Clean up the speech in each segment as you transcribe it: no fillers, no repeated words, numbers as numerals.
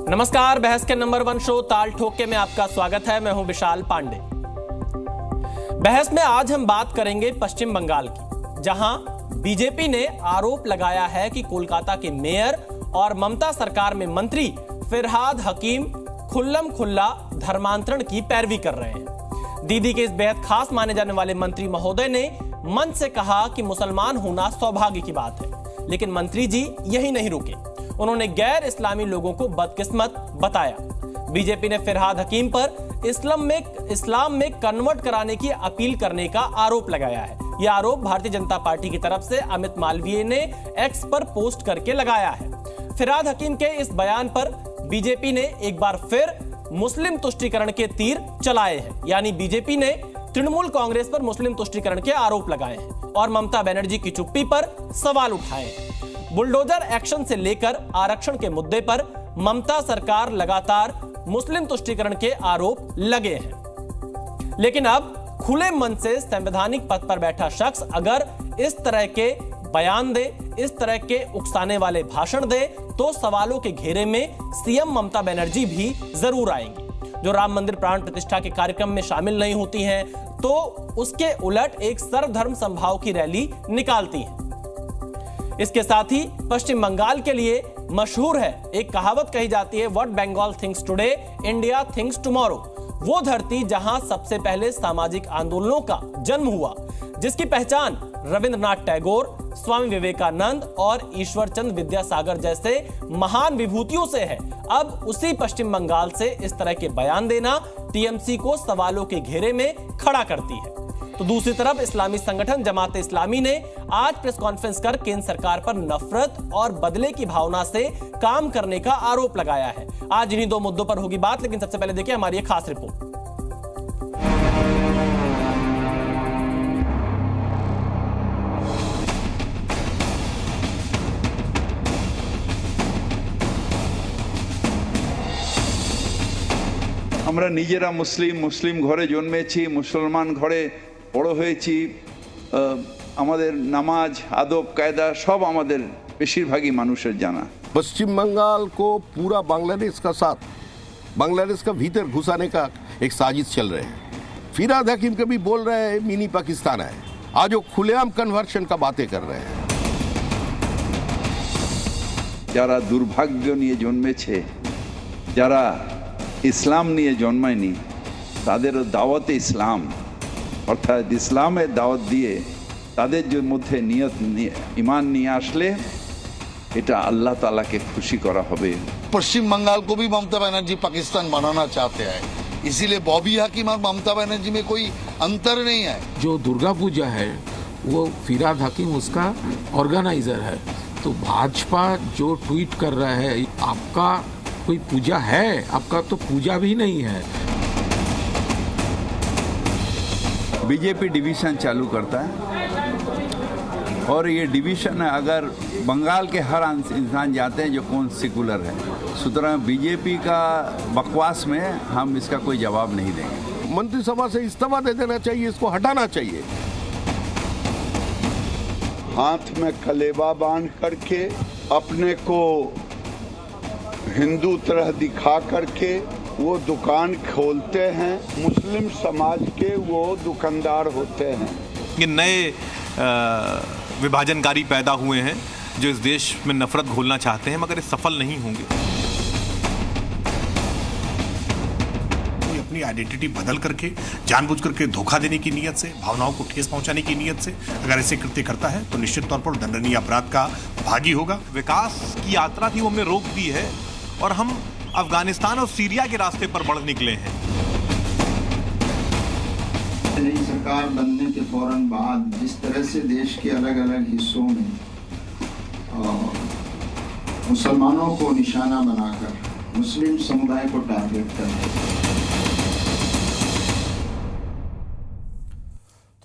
नमस्कार, बहस के नंबर 1 शो ताल ठोके में आपका स्वागत है। मैं हूं विशाल पांडे। बहस में आज हम बात करेंगे पश्चिम बंगाल की, जहां बीजेपी ने आरोप लगाया है कि कोलकाता के मेयर और ममता सरकार में मंत्री फिरहाद हकीम खुल्लम खुल्ला धर्मांतरण की पैरवी कर रहे हैं। दीदी के इस बेहद खास माने जाने वाले मंत्री महोदय ने मंच से कहा कि मुसलमान होना सौभाग्य की बात है, लेकिन मंत्री जी यही नहीं रुके। उन्होंने गैर इस्लामी लोगों को बदकिस्मत बताया। बीजेपी ने फिरहाद हकीम पर इस्लाम में कन्वर्ट कराने की अपील करने का आरोप लगाया है। यह आरोप भारतीय जनता पार्टी की तरफ से अमित मालवीय ने एक्स पर पोस्ट करके लगाया है। फिरहाद हकीम के इस बयान पर बीजेपी ने एक बार फिर मुस्लिम तुष्टीकरण के तीर चलाए हैं, यानी बीजेपी ने तृणमूल कांग्रेस पर मुस्लिम तुष्टीकरण के आरोप लगाए हैं और ममता बनर्जी की चुप्पी पर सवाल उठाए हैं। बुलडोजर एक्शन से लेकर आरक्षण के मुद्दे पर ममता सरकार लगातार मुस्लिम तुष्टीकरण के आरोप लगे हैं, लेकिन अब खुले मन से संवैधानिक पद पर बैठा शख्स अगर इस तरह के बयान दे, इस तरह के उकसाने वाले भाषण दे, तो सवालों के घेरे में सीएम ममता बनर्जी भी जरूर आएंगी। जो राम मंदिर प्राण प्रतिष्ठा के कार्यक्रम में शामिल नहीं होती हैं, तो उसके उलट एक सर्वधर्म समभाव की रैली निकालती हैं। इसके साथ ही पश्चिम बंगाल के लिए मशहूर है, एक कहावत कही जाती है, what Bengal thinks today India thinks tomorrow. वो धरती जहां सबसे पहले सामाजिक आंदोलनों का जन्म हुआ, जिसकी पहचान रविंद्रनाथ टैगोर, स्वामी विवेकानंद और ईश्वरचंद विद्यासागर जैसे महान विभूतियों से है, अब उसी पश्चिम बंगाल से इस तरह के बयान देना टीएमसी को सवालों के घेरे में खड़ा करती है। तो दूसरी तरफ इस्लामी संगठन जमात इस्लामी ने आज प्रेस कॉन्फ्रेंस कर केंद्र सरकार पर नफरत और बदले की भावना से काम करने का आरोप लगाया है। आज इन्हीं दो मुद्दों पर होगी बात, लेकिन सबसे पहले देखिए हमारी एक खास रिपोर्ट। আমরা নিজেরা মুসলিম ঘরে জন্মেছি, মুসলমান ঘরে বড় হয়েছি। আমাদের নামাজ আদব কায়দা সব আমাদের বেশিরভাগই মানুষের জানা। पश्चिम बंगाल को पूरा बांग्लादेश का साथ बांग्लादेश का भीतर घुसाने का एक साजिश चल रहे हैं। फिरहाद हकीम कभी बोल रहे हैं मिनी पाकिस्तान है, आज वो खुलेआम कन्वर्शन का बातें कर रहे हैं। যারা দুর্ভাগ্য নিয়ে জন্মেছে, যারা ইসলাম নিয়ে জন্মায়নি, তাদেরও দাওয়াতে ইসলাম অর্থাৎ ইসলামের দাওয়াত দিয়ে তাদের মধ্যে নিয়ত ঈমান নিয়ে আসলে এটা আল্লাহ তাআলাকে খুশি করা হবে। पश्चिम बंगाल को भी ममता बनर्जी पाकिस्तान बनाना चाहते हैं, इसीलिए बॉबी हकीम और ममता बनर्जी में कोई अंतर नहीं है। जो दुर्गा पूजा है वो फिरहाद हकीम उसका ऑर्गेनाइजर है, तो भाजपा जो ट्वीट कर रहा है, आपका कोई पूजा है? आपका तो पूजा भी नहीं है। बीजेपी डिवीजन चालू करता है और ये डिवीजन अगर बंगाल के हर इंसान जानते हैं जो कौन सेकुलर है, सुतरां बीजेपी का बकवास में हम इसका कोई जवाब नहीं देंगे। मंत्रिसभा से इस्तीफा दे देना चाहिए, इसको हटाना चाहिए। हाथ में कलेवा बांध करके अपने को हिंदू तरह दिखा करके वो दुकान खोलते हैं, मुस्लिम समाज के वो दुकानदार होते हैं। ये नए विभाजनकारी पैदा हुए हैं जो इस देश में नफरत घोलना चाहते हैं, मगर ये सफल नहीं होंगे। अपनी आइडेंटिटी बदल करके जानबूझ करके धोखा देने की नीयत से, भावनाओं को ठेस पहुंचाने की नीयत से अगर ऐसे कृत्य करता है तो निश्चित तौर पर दंडनीय अपराध का भागी होगा। विकास की यात्रा थी वो हमने रोक दी है और हम अफगानिस्तान और सीरिया के रास्ते पर बढ़ निकले हैं। नई सरकार बनने के फौरन बाद जिस तरह से देश के अलग अलग हिस्सों में मुसलमानों को निशाना बनाकर मुस्लिम समुदाय को टारगेट कर रहे हैं।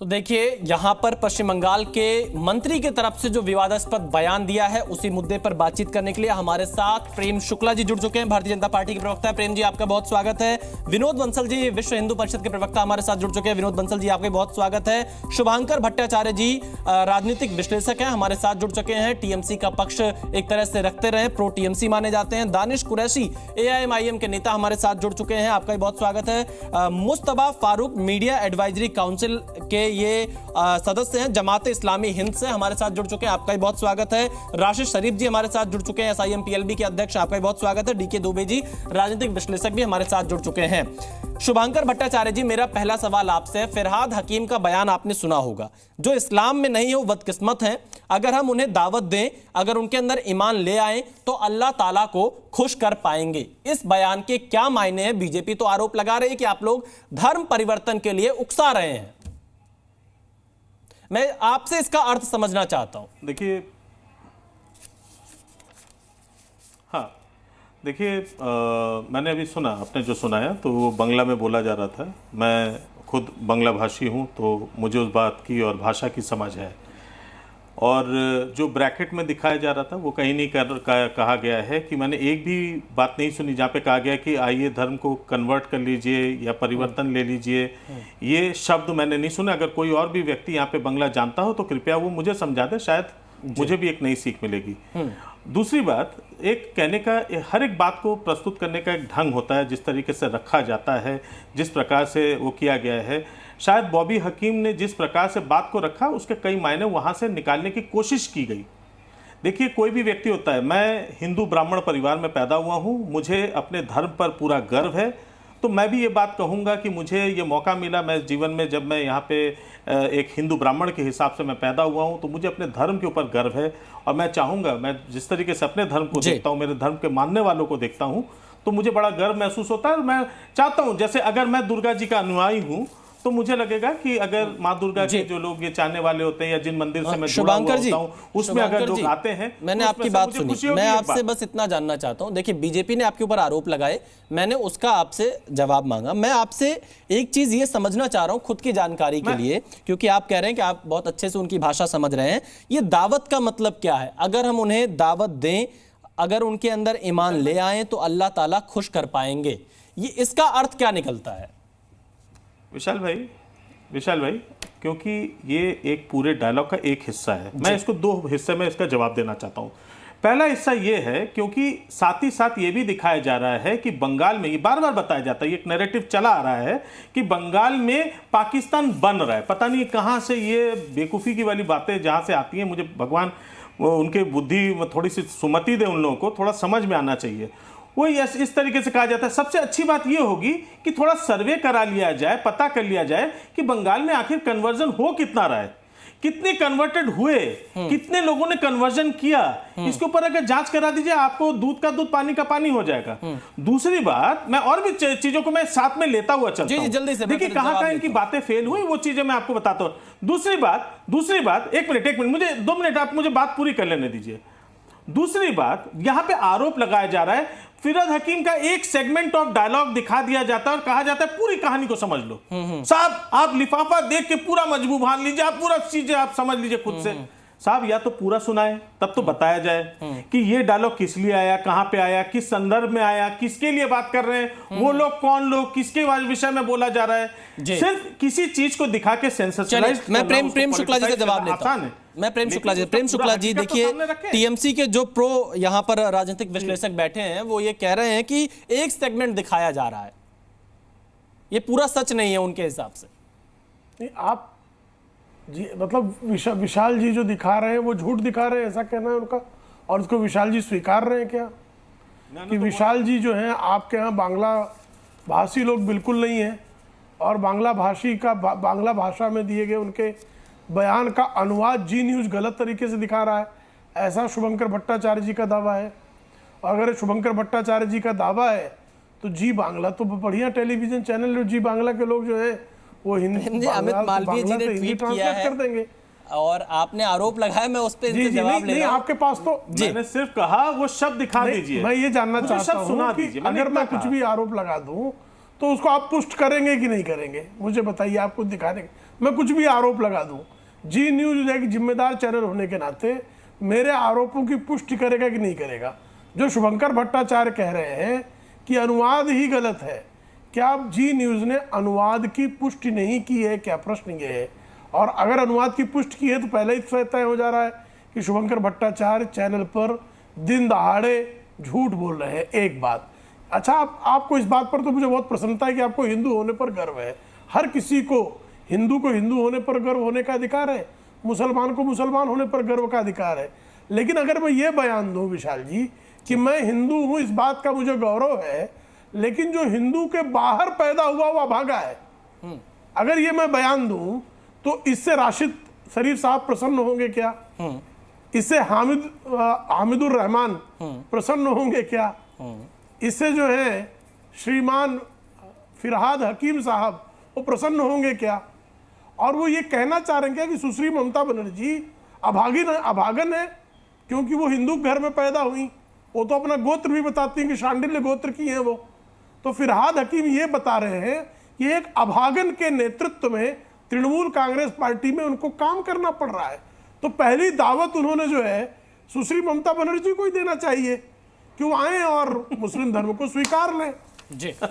तो देखिए, यहां पर पश्चिम बंगाल के मंत्री की तरफ से जो विवादास्पद बयान दिया है, उसी मुद्दे पर बातचीत करने के लिए हमारे साथ प्रेम शुक्ला जी जुड़ चुके हैं, भारतीय जनता पार्टी के प्रवक्ता है। प्रेम जी, आपका बहुत स्वागत है। विनोद बंसल जी, विश्व हिंदू परिषद के प्रवक्ता, हमारे साथ जुड़ चुके हैं। विनोद बंसल जी, आपका बहुत स्वागत है। शुभांकर भट्टाचार्य जी, राजनीतिक विश्लेषक हैं, हमारे साथ जुड़ चुके हैं। टीएमसी का पक्ष एक तरह से रखते रहे, प्रो टीएमसी माने जाते हैं। दानिश कुरैशी, एआईएमआईएम के नेता, हमारे साथ जुड़ चुके हैं, आपका बहुत स्वागत है। मुस्तबा फारूक, मीडिया एडवाइजरी काउंसिल के ये सदस्य हैं, जमात इस्लामी हिंद से हमारे साथ जुड़ चुके हैं, आपका भी बहुत स्वागत है। राशिद शरीफ जी हमारे साथ जुड़ चुके हैं, एसआईएम-पीएलबी के अध्यक्ष, आपका भी बहुत स्वागत है। डीके दुबे जी, राजनीतिक विश्लेषक, भी हमारे साथ जुड़ चुके हैं। शुभांकर भट्टाचार्य जी, मेरा पहला सवाल आपसे है। फिरहाद हकीम का बयान आपने सुना होगा, जो इस्लाम में नहीं है वो बदकिस्मत है। अगर हम उन्हें दावत दें, अगर उनके अंदर ईमान ले आए तो अल्लाह ताला को खुश कर पाएंगे। इस बयान के क्या मायने हैं? बीजेपी तो आरोप लगा रही है कि आप लोग धर्म परिवर्तन के लिए उकसा रहे हैं। मैं आपसे इसका अर्थ समझना चाहता हूं। देखिए, हाँ, देखिए, मैंने अभी सुना, आपने जो सुनाया तो वो बांग्ला में बोला जा रहा था। मैं खुद बांग्ला भाषी हूं, तो मुझे उस बात की और भाषा की समझ है। और जो ब्रैकेट में दिखाया जा रहा था वो कहीं नहीं कहा गया है कि मैंने एक भी बात नहीं सुनी जहाँ पे कहा गया कि आइए धर्म को कन्वर्ट कर लीजिए या परिवर्तन ले लीजिए। ये शब्द मैंने नहीं सुना। अगर कोई और भी व्यक्ति यहाँ पे बांग्ला जानता हो तो कृपया वो मुझे समझा दे, शायद मुझे भी एक नई सीख मिलेगी। दूसरी बात, एक कहने का, हर एक बात को प्रस्तुत करने का एक ढंग होता है, जिस तरीके से रखा जाता है, जिस प्रकार से वो किया गया है। शायद बॉबी हकीम ने जिस प्रकार से बात को रखा, उसके कई मायने वहाँ से निकालने की कोशिश की गई। देखिए, कोई भी व्यक्ति होता है, मैं हिंदू ब्राह्मण परिवार में पैदा हुआ हूँ, मुझे अपने धर्म पर पूरा गर्व है, तो मैं भी ये बात कहूँगा कि मुझे ये मौका मिला, मैं जीवन में जब मैं यहाँ पे एक हिंदू ब्राह्मण के हिसाब से मैं पैदा हुआ हूँ, तो मुझे अपने धर्म के ऊपर गर्व है। और मैं चाहूँगा, मैं जिस तरीके से अपने धर्म को देखता हूँ, मेरे धर्म के मानने वालों को देखता हूँ, तो मुझे बड़ा गर्व महसूस होता है। और मैं चाहता हूँ, जैसे अगर मैं दुर्गा जी का अनुयायी हूँ तो मुझे लगेगा कि अगर माँ दुर्गा के जो लोग ये चाहने वाले होते हैं या जिन मंदिर से मैं जुड़ा हुआ होता हूं, उसमें अगर लोग आते हैं, मैंने आपकी बात सुनी। मैं आपसे बस इतना जानना चाहता हूं। देखिए, बीजेपी ने आपके ऊपर आरोप लगाए, मैंने उसका आपसे जवाब मांगा। मैं आपसे एक चीज ये समझना चाह रहा हूं खुद की जानकारी के लिए, क्योंकि आप कह रहे हैं कि आप बहुत अच्छे से उनकी भाषा समझ रहे हैं। ये दावत का मतलब क्या है? अगर हम उन्हें दावत दें, अगर उनके अंदर ईमान ले आए तो अल्लाह ताला खुश कर पाएंगे, ये इसका अर्थ क्या निकलता है? विशाल भाई, क्योंकि ये एक पूरे डायलॉग का एक हिस्सा है, मैं इसको दो हिस्से में इसका जवाब देना चाहता हूं। पहला हिस्सा ये है क्योंकि साथ ही साथ ये भी दिखाया जा रहा है कि बंगाल में, ये बार बार बताया जाता है, ये एक नैरेटिव चला आ रहा है कि बंगाल में पाकिस्तान बन रहा है। पता नहीं कहाँ से ये बेवकूफ़ी की वाली बातें जहाँ से आती हैं, मुझे भगवान उनके बुद्धि थोड़ी सी सुमति दे, उन लोगों को थोड़ा समझ में आना चाहिए। वो इस तरीके से कहा जाता है। सबसे अच्छी बात यह होगी कि थोड़ा सर्वे करा लिया जाए, पता कर लिया जाए कि बंगाल में आखिर कन्वर्जन हो कितना रहा है, कितने कन्वर्टेड हुए, कितने लोगों ने कन्वर्जन किया। इसके ऊपर अगर जांच करा दीजिए, आपको दूध का दूध पानी का पानी हो जाएगा। दूसरी बात, मैं और भी चीजों को मैं साथ में लेता हुआ चलता हूं। जल्दी से देखिए कहां इनकी बातें फेल हुई, वो चीजें मैं आपको बताता हूं। दूसरी बात, एक मिनट, मुझे 2 मिनट, आप मुझे बात पूरी कर लेने दीजिए। दूसरी बात, यहां पे आरोप लगाया जा रहा है, फिरहाद हकीम का एक सेगमेंट ऑफ डायलॉग दिखा दिया जाता है और कहा जाता है पूरी कहानी को समझ लो। साहब, आप लिफाफा देख के पूरा मजबूर मान लीजिए, आप पूरा चीजें आप समझ लीजिए खुद से। साहब, या तो पूरा सुनाए, तब तो बताया जाए कि ये डायलॉग किस लिए आया, कहां पे आया, किस संदर्भ में आया, किसके लिए बात कर रहे हैं, वो लोग कौन लोग, किसके विषय में बोला जा रहा है। सिर्फ किसी चीज को दिखा के सेंसेशनलाइज। मैं प्रेम शुक्ला जी से जवाब लेता हूं। मैं प्रेम शुक्ला जी, देखिए, टीएमसी के जो प्रो यहां पर राजनीतिक विश्लेषक बैठे हैं, वो ये कह रहे हैं कि एक सेगमेंट दिखाया जा रहा है, ये पूरा सच नहीं है उनके हिसाब से। आप जी, मतलब विशाल जी जो दिखा रहे हैं वो झूठ दिखा रहे हैं, ऐसा कहना है उनका? और उसको विशाल जी स्वीकार रहे हैं क्या कि विशाल जी जो हैं आपके यहाँ बांग्ला भाषी लोग बिल्कुल नहीं है, और बांग्ला भाषा में दिए गए उनके बयान का अनुवाद जी न्यूज़ गलत तरीके से दिखा रहा है, ऐसा शुभंकर भट्टाचार्य जी का दावा है। और अगर शुभंकर भट्टाचार्य जी का दावा है तो जी बांग्ला तो बढ़िया टेलीविजन चैनल, जी बांग्ला के लोग जो है वो हिंदी, अमित मालवीय जी ने ट्वीट किया है, कर देंगे। और आपने आरोप लगाया, मैं उस पे जवाब ले रहा हूं। आपके पास तो मैंने सिर्फ कहा वो शब्द दिखा दीजिए। मैं ये जानना चाहता हूं कि अगर मैं कुछ भी आरोप लगा दूं तो उसको आप पुष्ट करेंगे कि नहीं करेंगे, मुझे बताइए। आप कुछ दिखा देंगे मैं कुछ भी आरोप लगा दूं, जी न्यूज एक जिम्मेदार चैनल होने के नाते मेरे आरोपों की पुष्टि करेगा कि नहीं करेगा? जो शुभंकर भट्टाचार्य कह रहे हैं कि अनुवाद ही गलत है, क्या जी न्यूज ने अनुवाद की पुष्टि नहीं की है? क्या प्रश्न ये है। और अगर अनुवाद की पुष्टि की है तो पहले ही तय हो जा रहा है कि शुभंकर भट्टाचार्य चैनल पर दिन दहाड़े झूठ बोल रहे हैं। एक बात अच्छा, आपको इस बात पर तो मुझे बहुत प्रसन्नता है कि आपको हिंदू होने पर गर्व है। हर किसी को हिंदू होने पर गर्व होने का अधिकार है, मुसलमान को मुसलमान होने पर गर्व का अधिकार है। लेकिन अगर मैं ये बयान दूं विशाल जी कि मैं हिंदू हूं, इस बात का मुझे गौरव है, लेकिन जो हिंदू के बाहर पैदा हुआ वो अभागा है, अगर ये मैं बयान दूं तो इससे राशिद शरीफ साहब प्रसन्न होंगे क्या? इससे हामिदुर रहमान प्रसन्न होंगे क्या? इससे जो है श्रीमान फिरहाद हकीम साहब वो प्रसन्न होंगे क्या? और वो ये कहना चाह रहे हैं क्या कि सुश्री ममता बनर्जी अभागन है क्योंकि वो हिंदू घर में पैदा हुई? वो तो अपना गोत्र भी बताती हैं कि शांडिल्य गोत्र की हैं वो। तो फिरहाद हकीम ये बता रहे हैं कि एक अभागन के नेतृत्व में तृणमूल कांग्रेस पार्टी में उनको काम करना पड़ रहा है। तो पहली दावत उन्होंने जो है सुश्री ममता बनर्जी को ही देना चाहिए कि वो आए और मुस्लिम धर्म को स्वीकार लें।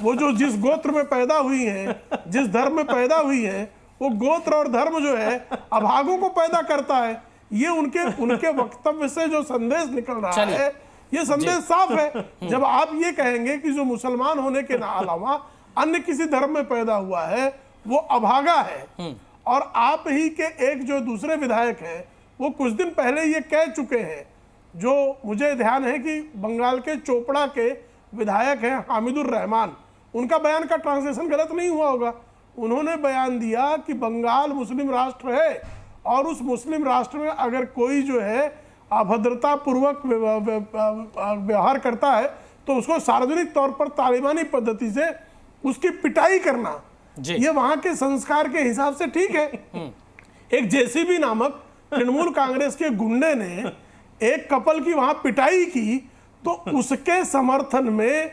वो जो जिस गोत्र में पैदा हुई हैं, जिस धर्म में पैदा हुई हैं, वो गोत्र और धर्म जो है अभागों को पैदा करता है। ये उनके वक्तव्य से जो संदेश निकल रहा है, ये संदेश साफ है। जब आप ये कहेंगे कि जो मुसलमान होने के अलावा अन्य किसी धर्म में पैदा हुआ है वो अभागा है, और आप ही के एक जो दूसरे विधायक हैं वो कुछ दिन पहले ये कह चुके हैं, जो मुझे ध्यान है कि बंगाल के चोपड़ा के विधायक हैं हामिदुर रहमान, उनका बयान का ट्रांसलेशन गलत नहीं हुआ होगा। उन्होंने बयान दिया कि बंगाल मुस्लिम राष्ट्र है और उस मुस्लिम राष्ट्र में अगर कोई जो है अभद्रता पूर्वक व्यवहार करता है तो उसको सार्वजनिक तौर पर तालिबानी पद्धति से उसकी पिटाई करना, ये वहां के संस्कार के हिसाब से ठीक है। एक जेसीबी नामक तृणमूल कांग्रेस के गुंडे ने एक कपल की वहां पिटाई की तो उसके समर्थन में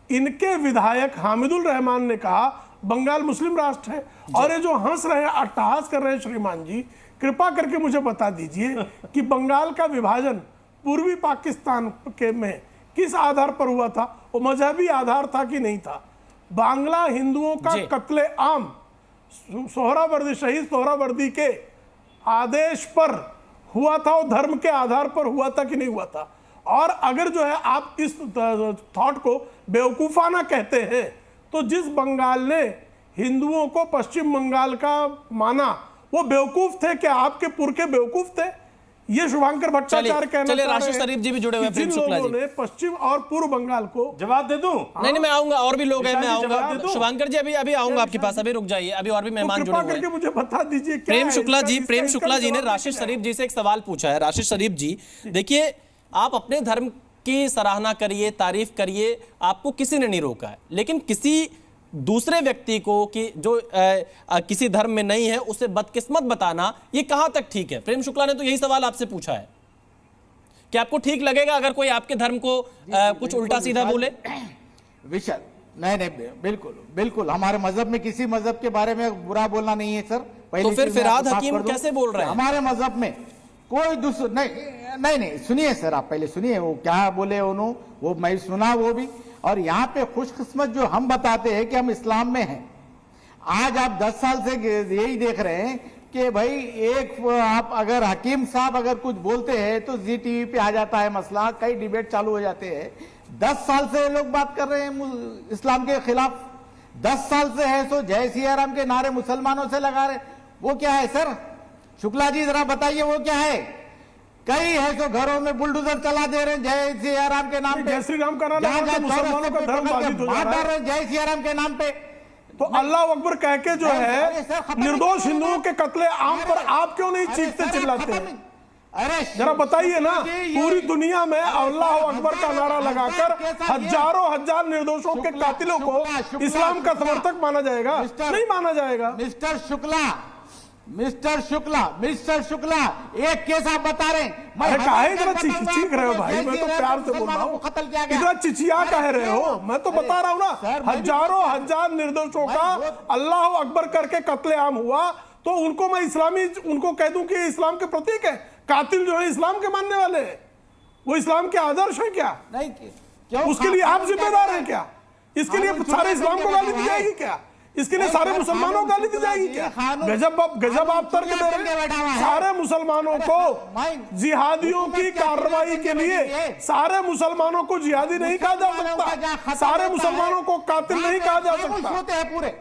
इनके विधायक हामिदुल रहमान ने कहा बंगाल मुस्लिम राष्ट्र है। और ये जो हंस रहे हैं, अट्टहास कर रहे हैं, श्रीमान जी कृपा करके मुझे बता दीजिए कि बंगाल का विभाजन पूर्वी पाकिस्तान के में किस आधार पर हुआ था? वो मजहबी आधार था कि नहीं था? बांग्ला हिंदुओं का कत्ले आम शहीद सोहरावर्दी के आदेश पर हुआ था, वो धर्म के आधार पर हुआ था कि नहीं हुआ था? और अगर जो है आप इस थॉट को बेवकूफाना कहते हैं तो जिस बंगाल ने हिंदुओं को पश्चिम बंगाल का माना वो बेवकूफ थे क्या? आपके पुरखे बेवकूफ थे? ये शुभंकर भट्टाचार्य कहना चलिए राशिद शरीफ जी भी जुड़े हुए हैं। जिन लोगों ने पश्चिम और पूर्व बंगाल को जवाब दे दूं? नहीं मैं आऊंगा, और भी लोग हैं, मैं आऊंगा। शुभंकर जी अभी आऊंगा आपके पास, अभी रुक जाइए, अभी और भी मेहमान जुड़े हुए हैं। मुझे बता दीजिए प्रेम शुक्ला जी ने राशिद शरीफ जी से एक सवाल पूछा है। राशिद शरीफ जी देखिए, आप अपने धर्म की सराहना करिए, तारीफ करिए, आपको किसी ने नहीं रोका है, लेकिन किसी दूसरे व्यक्ति को कि जो किसी धर्म में नहीं है उसे बदकिस्मत बताना, ये कहां तक ठीक है? प्रेम शुक्ला ने तो यही सवाल आपसे पूछा है कि आपको ठीक लगेगा अगर कोई आपके धर्म को कुछ उल्टा सीधा बोले? विशाल नहीं बिल्कुल हमारे मजहब में किसी मजहब के बारे में बुरा बोलना नहीं है सर। तो फिर फिरहाद हकीम कैसे बोल रहे हैं? हमारे मजहब में कोई दूसरा नहीं सुनिए सर, आप पहले सुनिए वो क्या बोले उन्होंने, वो मैं सुना वो भी। और यहाँ पे खुशकिस्मत जो हम बताते हैं कि हम इस्लाम में हैं। आज आप 10 साल से यही देख रहे हैं कि भाई आप अगर हकीम साहब अगर कुछ बोलते हैं तो जी टीवी पे आ जाता है मसला, कई डिबेट चालू हो जाते हैं। 10 साल से लोग बात कर रहे हैं इस्लाम के खिलाफ, 10 साल से है सो जय सिया राम के नारे मुसलमानों से लगा रहे। वो क्या है सर? शुक्ला जी जरा बताइए वो क्या है? कई है तो घरों में बुलडोजर चला दे रहे हैं जय सिया राम के नाम पे, जय श्री राम का नाम मुसलमानों का धर्म बाधित हो जा रहा है जय सिया राम के नाम पे। तो अल्लाह अकबर कह के जो है निर्दोष हिंदुओं के कत्ले आम पर आप क्यों नहीं चीखते चिल्लाते हैं? अरे जरा बताइए ना, पूरी दुनिया में अल्लाह अकबर का नारा लगाकर हजारों हजार निर्दोषों के कातिलों को इस्लाम का समर्थक माना जाएगा? नहीं माना जाएगा। मिस्टर शुक्ला एक केस आप बता रहे हैं, मैं चीख रहे हो भाई? मैं तो प्यार से बोल रहा हूँ, इतना चिचिया कह रहे हो? मैं तो बता रहा हूँ ना, हजारों हजार निर्दोषों का अल्लाह अकबर करके कत्लेआम हुआ। तो उनको मैं इस्लामी उनको कह दूं कि इस्लाम के प्रतीक है। कातिल जो है इस्लाम के मानने वाले हैं, वो इस्लाम के आदर्श है क्या? नहीं, क्यों उसके लिए आप जिम्मेदार हैं क्या? इसके लिए सारे इस्लाम को गाली दी जाएगी क्या? इसके लिए सारे मुसलमानों को गाली दी जाएगी क्या? गजब आप तर्क दे रहे हैं। सारे मुसलमानों को जिहादियों की कार्रवाई के लिए सारे मुसलमानों को जिहादी नहीं कहा जा सकता, सारे मुसलमानों को कातिल नहीं कहा जा सकता। होते हैं पूरे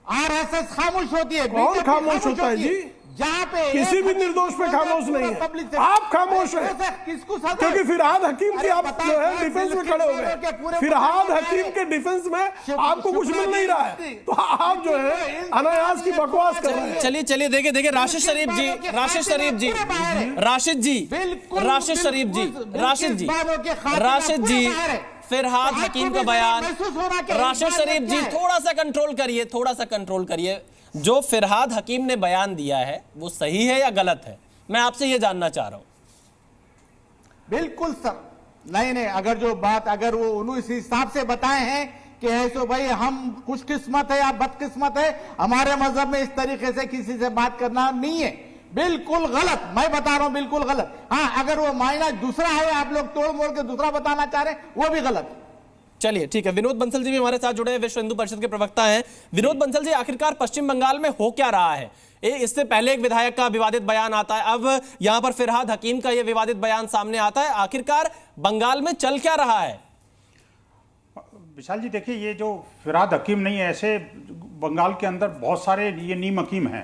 आरएसएस खामोश होती है। कौन खामोश होता है जी? जहाँ पे किसी भी निर्दोष पे खामोश नहीं है, आप खामोश हैं क्योंकि फिरहाद हकीम की आप जो है डिफेंस में खड़े हो गए। फिरहाद हकीम के डिफेंस में आपको कुछ मिल नहीं रहा है, तो आप जो है अनायास की बकवास कर रहे हैं। चलिए देखिए राशिद शरीफ जी, राशिद शरीफ जी, राशिद जी, फिरहाद हकीम का बयान। राशिद शरीफ जी थोड़ा सा कंट्रोल करिए। जो फिरहाद हकीम ने बयान दिया है वो सही है या गलत है, मैं आपसे ये जानना चाह रहा हूं। बिल्कुल सर, नहीं, अगर वो उन्होंने इस हिसाब से बताए हैं कि ऐसो भाई हम खुशकिस्मत है या बदकिस्मत है, हमारे मजहब में इस तरीके से किसी से बात करना नहीं है, बिल्कुल गलत। मैं बता रहा हूं बिल्कुल गलत। हाँ, अगर वो मायना दूसरा है, आप लोग तोड़ मोड़ के दूसरा बताना चाह रहे हैं, वो भी गलत है। चलिए ठीक है, विनोद बंसल जी भी हमारे साथ जुड़े हैं, विश्व हिंदू परिषद के प्रवक्ता हैं। विनोद बंसल जी, आखिरकार पश्चिम बंगाल में हो क्या रहा है? इससे पहले एक विधायक का विवादित बयान आता है, अब यहां पर फिरहाद हकीम का यह विवादित बयान सामने आता है। आखिरकार बंगाल में चल क्या रहा है? विशाल जी देखिए, ये जो फिरहाद हकीम नहीं है, ऐसे बंगाल के अंदर बहुत सारे ये नीम हकीम हैं।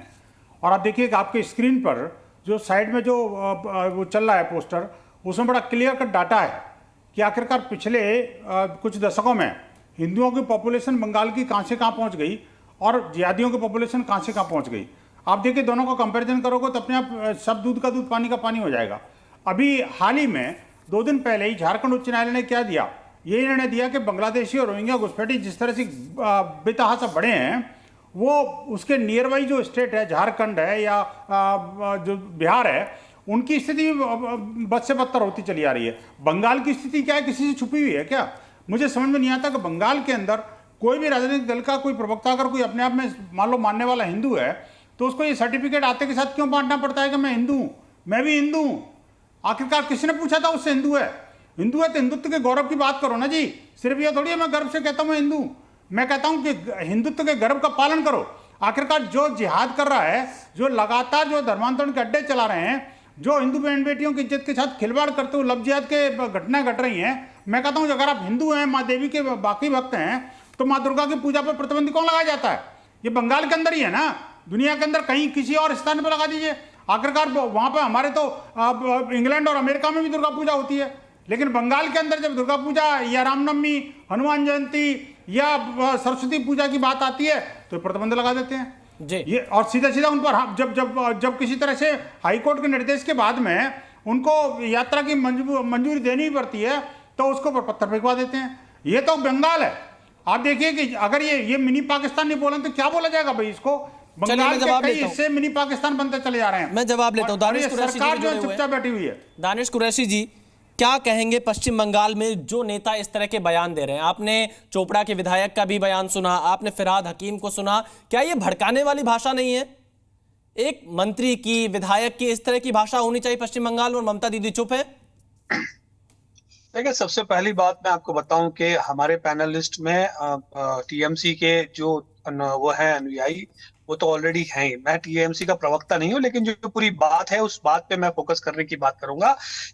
और आप देखिए कि आपके स्क्रीन पर जो साइड में जो वो चल रहा है पोस्टर, उसमें बड़ा क्लियर कट डाटा है कि आखिरकार पिछले कुछ दशकों में हिंदुओं की पॉपुलेशन बंगाल की कहाँ से कहाँ पहुँच गई और जिहादियों की पॉपुलेशन कहाँ से कहाँ पहुँच गई। आप देखिए दोनों का कंपैरिजन करोगे तो अपने आप सब दूध का दूध पानी का पानी हो जाएगा। अभी हाल ही में 2 दिन पहले ही झारखंड उच्च न्यायालय ने क्या दिया, ये निर्णय दिया कि बांग्लादेशी और रोहिंग्या घुसपैठी जिस तरह से बेतहाशा बढ़े हैं, वो उसके नियर बाई जो स्टेट है, झारखंड है या जो बिहार है, उनकी स्थिति बद से बदतर होती चली आ रही है। बंगाल की स्थिति क्या है, किसी से छुपी हुई है क्या? मुझे समझ में नहीं आता कि बंगाल के अंदर कोई भी राजनीतिक दल का कोई प्रवक्ता अगर कोई अपने आप में मान लो मानने वाला हिंदू है, तो उसको ये सर्टिफिकेट आते के साथ क्यों बांटना पड़ता है कि मैं हिंदू हूँ, मैं भी हिंदू हूँ? आखिरकार किसने पूछा था उससे हिंदू है? हिंदू है तो हिंदुत्व के गौरव की बात करो ना जी। सिर्फ ये थोड़ी है मैं गर्व से कहता हूँ मैं हिंदू, मैं कहता हूँ कि हिंदुत्व के गर्व का पालन करो। आखिरकार जो जिहाद कर रहा है, जो लगातार जो धर्मांतरण के अड्डे चला रहे हैं, जो हिंदू बहन बेटियों की इज्जत के साथ खिलवाड़ करते हुए लव जिहाद के घटनाएं घट रही हैं, मैं कहता हूं अगर आप हिंदू हैं, माँ देवी के बाकी भक्त हैं, तो माँ दुर्गा की पूजा पर प्रतिबंध कौन लगाया जाता है? ये बंगाल के अंदर ही है ना, दुनिया के अंदर कहीं किसी और स्थान पर लगा दीजिए। आखिरकार वहां पर हमारे तो इंग्लैंड और अमेरिका में भी दुर्गा पूजा होती है, लेकिन बंगाल के अंदर जब दुर्गा पूजा या रामनवमी, हनुमान जयंती या सरस्वती पूजा की बात आती है तो प्रतिबंध लगा देते हैं जी। ये और सीधा सीधा उन पर जब किसी तरह से हाईकोर्ट के निर्देश के बाद में उनको यात्रा की मंजूरी देनी पड़ती है तो उसको पर पत्थर फेंकवा देते हैं। ये तो बंगाल है। आप देखिए कि अगर ये मिनी पाकिस्तान नहीं बोले तो क्या बोला जाएगा भाई इसको? बंगाल के कई हिस्से मिनी पाकिस्तान बनते चले जा रहे हैं। मैं जवाब लेता हूं। दानिश कुरैशी सरकार जो चुपचाप बैठी हुई है। दानिश कुरैशी जी, क्या कहेंगे पश्चिम बंगाल में जो नेता इस तरह के बयान दे रहे हैं? आपने चोपड़ा के विधायक का भी बयान सुना, आपने फिरहाद हकीम को सुना, क्या ये भड़काने वाली भाषा नहीं है? एक मंत्री की, विधायक की इस तरह की भाषा होनी चाहिए पश्चिम बंगाल में, और ममता दीदी चुप है? देखिए, सबसे पहली बात मैं आपको बताऊं कि हमारे पैनलिस्ट में टीएमसी के जो वो है अनुयायी, वो तो ऑलरेडी हैं। मैं टीएमसी का प्रवक्ता नहीं हूं, लेकिन जो पूरी बात है उस बात पे मैं फोकस करने की बात करूंगा